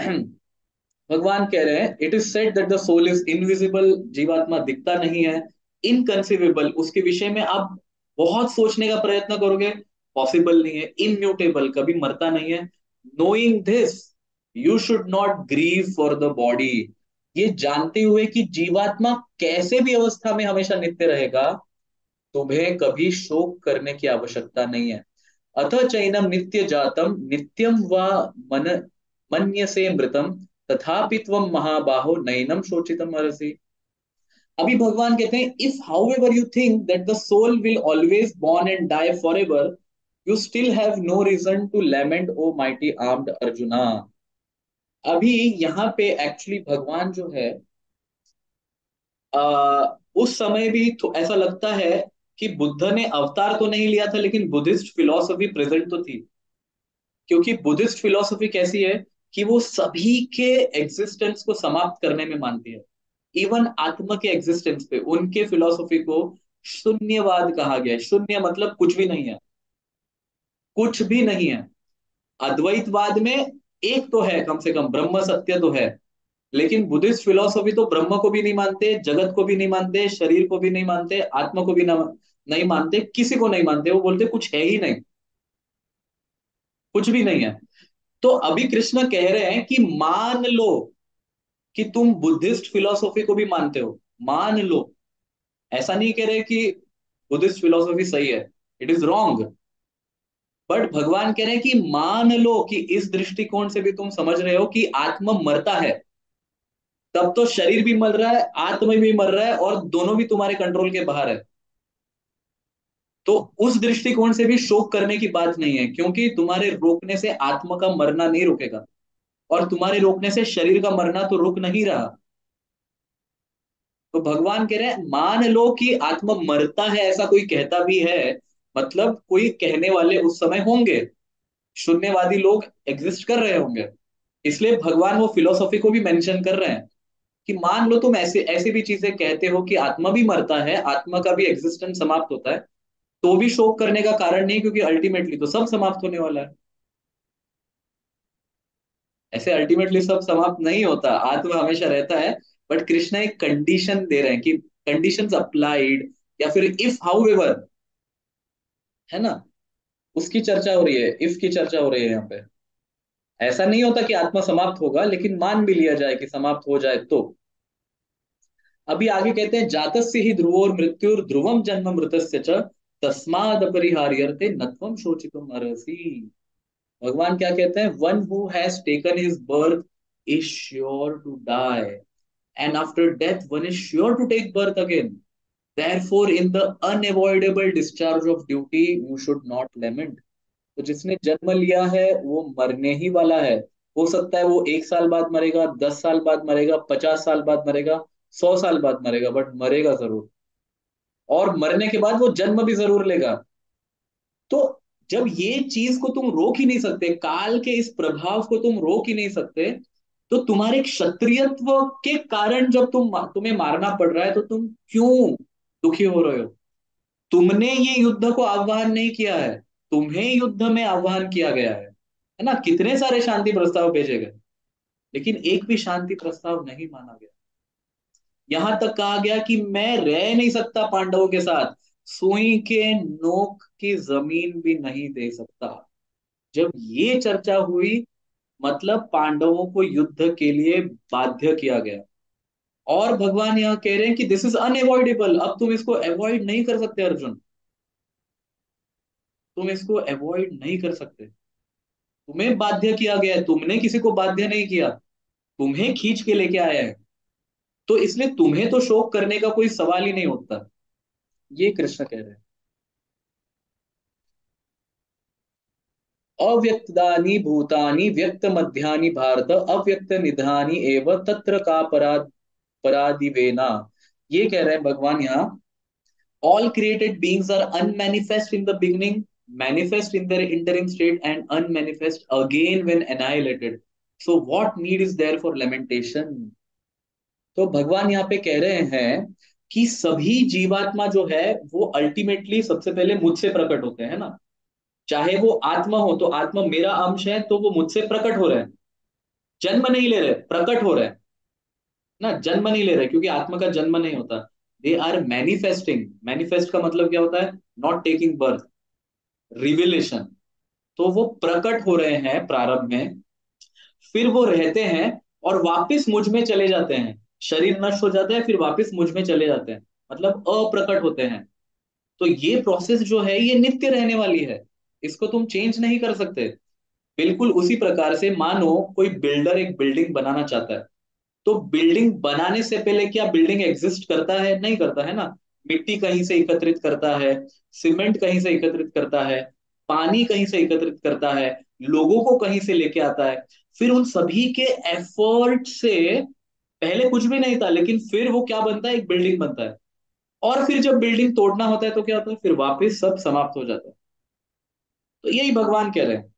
भगवान कह रहे हैं it is said that the soul is invisible, जीवात्मा दिखता नहीं है। इनकंसीवेबल, उसके विषय में आप बहुत सोचने का प्रयत्न करोगे, पॉसिबल नहीं है। इम्यूटेबल, कभी मरता नहीं है। Knowing this you should not grieve for the body, ये जानते हुए कि जीवात्मा कैसे भी अवस्था में हमेशा नित्य रहेगा, तुम्हें कभी शोक करने की आवश्यकता नहीं है। अथ चैनम नित्य जातम नित्यम व मन मन्यसे मृतम तथापि त्वं महाबाहो नैनम शोचितम अर्हसि। अभी भगवान कहते हैं if however you think that the soul will always born and die forever, you still have no reason to lament O mighty armed Arjuna. अभी यहाँ पे एक्चुअली भगवान जो है, उस समय भी तो ऐसा लगता है कि बुद्ध ने अवतार तो नहीं लिया था लेकिन बुद्धिस्ट फिलॉसफी प्रेजेंट तो थी। क्योंकि बुद्धिस्ट फिलॉसफी कैसी है कि वो सभी के एग्जिस्टेंस को समाप्त करने में मानती है। इवन आत्मा के एग्जिस्टेंस पे उनके फिलॉसफी को शून्यवाद कहा गया है। शून्य मतलब कुछ भी नहीं है, कुछ भी नहीं है। अद्वैतवाद में एक तो है, कम से कम ब्रह्म सत्य तो है। लेकिन बुद्धिस्ट फिलोसफी तो ब्रह्म को भी नहीं मानते, जगत को भी नहीं मानते, शरीर को भी नहीं मानते, आत्मा को भी नहीं मानते, किसी को नहीं मानते। वो बोलते कुछ है ही नहीं, कुछ भी नहीं है। तो अभी कृष्ण कह रहे हैं कि मान लो कि तुम बुद्धिस्ट फिलोसफी को भी मानते हो, मान लो। ऐसा नहीं कह रहे कि बुद्धिस्ट फिलोसफी सही है, इट इज रॉन्ग। बट भगवान कह रहे हैं कि मान लो कि इस दृष्टिकोण से भी तुम समझ रहे हो कि आत्मा मरता है, तब तो शरीर भी मर रहा है, आत्मा भी मर रहा है, और दोनों भी तुम्हारे कंट्रोल के बाहर है। तो उस दृष्टिकोण से भी शोक करने की बात नहीं है, क्योंकि तुम्हारे रोकने से आत्मा का मरना नहीं रुकेगा, और तुम्हारे रोकने से शरीर का मरना तो रुक नहीं रहा। तो भगवान कह रहे हैं मान लो कि आत्मा मरता है, ऐसा कोई कहता भी है, मतलब कोई कहने वाले उस समय होंगे, शून्यवादी लोग एग्जिस्ट कर रहे होंगे। इसलिए भगवान वो फिलोसॉफी को भी मेंशन कर रहे हैं कि मान लो तुम ऐसे ऐसी भी चीजें कहते हो कि आत्मा भी मरता है, आत्मा का भी एग्जिस्टेंस समाप्त होता है, तो भी शोक करने का कारण नहीं, क्योंकि अल्टीमेटली तो सब समाप्त होने वाला है। ऐसे अल्टीमेटली सब समाप्त नहीं होता, आत्मा हमेशा रहता है। बट कृष्ण एक कंडीशन दे रहे हैं कि कंडीशंस अप्लाइड, या फिर इफ हाउ एवर, है ना, उसकी चर्चा हो रही है, इफ की चर्चा हो रही है यहाँ पे। ऐसा नहीं होता कि आत्मा समाप्त होगा, लेकिन मान भी लिया जाए कि समाप्त हो जाए तो। अभी आगे कहते हैं जातस्य ही ध्रुवोर मृत्युर ध्रुवम जन्म मृतस्य च तस्माद अपरिहार्यते नत्वम शोचितुम अर्हसि। भगवान क्या कहते हैं? One who has taken his birth is sure to die, and after death one is sure to take birth again. Therefore, in the unavoidable discharge of duty, you should not lament. तो जिसने जन्म लिया है वो मरने ही वाला है। हो सकता है वो 1 साल बाद मरेगा, 10 साल बाद मरेगा, 50 साल बाद मरेगा, 100 साल बाद मरेगा, बट मरेगा जरूर। और मरने के बाद वो जन्म भी जरूर लेगा। तो जब ये चीज को तुम रोक ही नहीं सकते, काल के इस प्रभाव को तुम रोक ही नहीं सकते, तो तुम्हारे क्षत्रियत्व के कारण जब तुम्हें मारना पड़ रहा है, तो तुम क्यों दुखी हो रहे हो। तुमने ये युद्ध को आह्वान नहीं किया है, तुम्हें युद्ध में आह्वान किया गया है ना। कितने सारे शांति प्रस्ताव भेजे गए, लेकिन एक भी शांति प्रस्ताव नहीं माना गया। यहां तक कहा गया कि मैं रह नहीं सकता पांडवों के साथ, सुई के नोक की जमीन भी नहीं दे सकता। जब ये चर्चा हुई, मतलब पांडवों को युद्ध के लिए बाध्य किया गया। और भगवान यहाँ कह रहे हैं कि दिस इज अनएवॉइडेबल, अब तुम इसको अवॉइड नहीं कर सकते अर्जुन, तुम इसको अवॉइड नहीं कर सकते। तुम्हें बाध्य किया गया है, तुमने किसी को बाध्य नहीं किया, तुम्हें खींच के लेके आया है। तो इसलिए तुम्हें तो शोक करने का कोई सवाल ही नहीं होता, ये कृष्ण कह रहे हैं। अव्यक्तानि भूतानि व्यक्त मध्यानि भारत अव्यक्त निधानि एव तत्र का परादिवेना। ये कह रहे हैं भगवान यहाँ, all created beings are unmanifest in the beginning, manifest in their interim state, and unmanifest again when annihilated. So what need is there for lamentation? तो भगवान यहाँ पे कह रहे हैं कि सभी जीवात्मा जो है वो अल्टीमेटली सबसे पहले मुझसे प्रकट होते हैं ना। चाहे वो आत्मा हो, तो आत्मा मेरा अंश है, तो वो मुझसे प्रकट हो रहे हैं, जन्म नहीं ले रहे, प्रकट हो रहे हैं ना। जन्म नहीं ले रहे क्योंकि आत्मा का जन्म नहीं होता। दे आर मैनिफेस्टिंग, मैनिफेस्ट का मतलब क्या होता है, नॉट टेकिंग बर्थ, रिविलेशन। तो वो प्रकट हो रहे हैं प्रारंभ में, फिर वो रहते हैं और वापस मुझ में चले जाते हैं। शरीर नष्ट हो जाता है, फिर वापस मुझ में चले जाते हैं, मतलब अप्रकट होते हैं। तो ये प्रोसेस जो है ये नित्य रहने वाली है, इसको तुम चेंज नहीं कर सकते। बिल्कुल उसी प्रकार से मानो कोई बिल्डर एक बिल्डिंग बनाना चाहता है, तो बिल्डिंग बनाने से पहले क्या बिल्डिंग एग्जिस्ट करता है, नहीं करता है ना। मिट्टी कहीं से एकत्रित करता है, सीमेंट कहीं से एकत्रित करता है, पानी कहीं से एकत्रित करता है, लोगों को कहीं से लेके आता है। फिर उन सभी के एफर्ट से पहले कुछ भी नहीं था, लेकिन फिर वो क्या बनता है, एक बिल्डिंग बनता है। और फिर जब बिल्डिंग तोड़ना होता है तो क्या होता है, फिर वापस सब समाप्त हो जाता है। तो यही भगवान कह रहे हैं।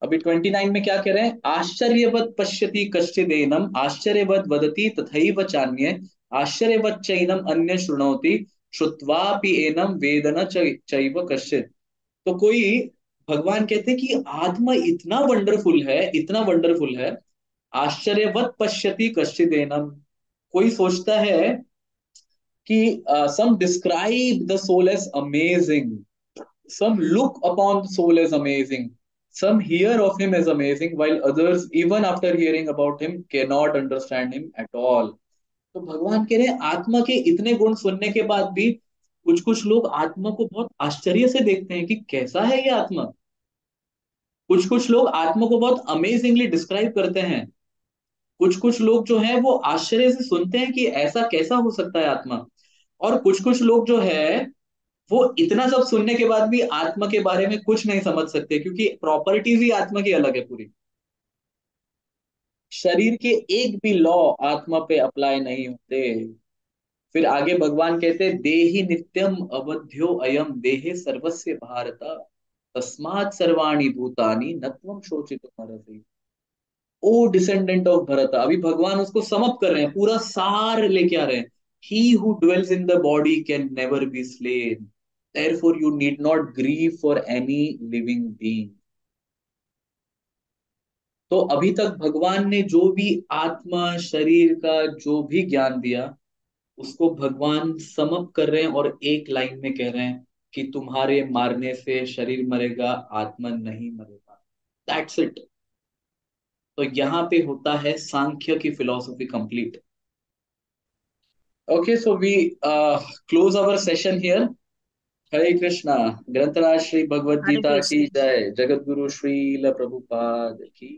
अभी 29 में क्या कह रहे हैं, आश्चर्यवत पश्यति कश्चिदेनम आश्चर्यवत वदति तथैव चान्ये आश्चर्यवत चैनम अन्य शृणोति श्रुत्वापि एनम वेदन चैव कश्चित्। तो कोई, भगवान कहते हैं कि आत्मा इतना वंडरफुल है, इतना वंडरफुल है। आश्चर्यवत पश्यति कश्चिदेनम, कोई सोचता है कि some describe the soul as amazing, some look upon the soul as amazing, some hear of him as amazing, while others, even after hearing about him, cannot understand him at all. तो भगवान कह रहे हैं आत्मा के इतने गुण सुनने के बाद भी कुछ कुछ लोग आत्मा को बहुत आश्चर्य से देखते हैं कि कैसा है ये आत्मा। कुछ कुछ लोग आत्मा को बहुत अमेजिंगली डिस्क्राइब करते हैं। कुछ कुछ लोग जो है वो आश्चर्य से सुनते हैं कि ऐसा कैसा हो सकता है आत्मा। और कुछ कुछ लोग जो है वो इतना सब सुनने के बाद भी आत्मा के बारे में कुछ नहीं समझ सकते, क्योंकि प्रॉपर्टीज ही आत्मा की अलग है पूरी। शरीर के एक भी लॉ आत्मा पे अप्लाई नहीं होते। फिर आगे भगवान कहते हैं देहि नित्यम अवध्यो अयम देहे सर्वस्य भारत तस्मात् सर्वाणि भूतानि न त्वं शोचितुमर्हसि। ओ डिसेंडेंट ऑफ भरत, अभी भगवान उसको समअप कर रहे हैं, पूरा सार लेके आ रहे हैं। He who dwells in the body can never be slain, therefore you need not grieve for any living being। तो अभी तक भगवान ने जो भी आत्मा शरीर का जो भी ज्ञान दिया, उसको भगवान समअप कर रहे हैं और एक लाइन में कह रहे हैं कि तुम्हारे मारने से शरीर मरेगा, आत्मा नहीं मरेगा। That's it. तो यहाँ पे होता है सांख्य की philosophy complete. Okay, so we close our session here. Hare Krishna, ग्रंथराज श्री भगवद हरे गीता की कृष्ण। जय, जगत गुरु श्रील प्रभुपाद की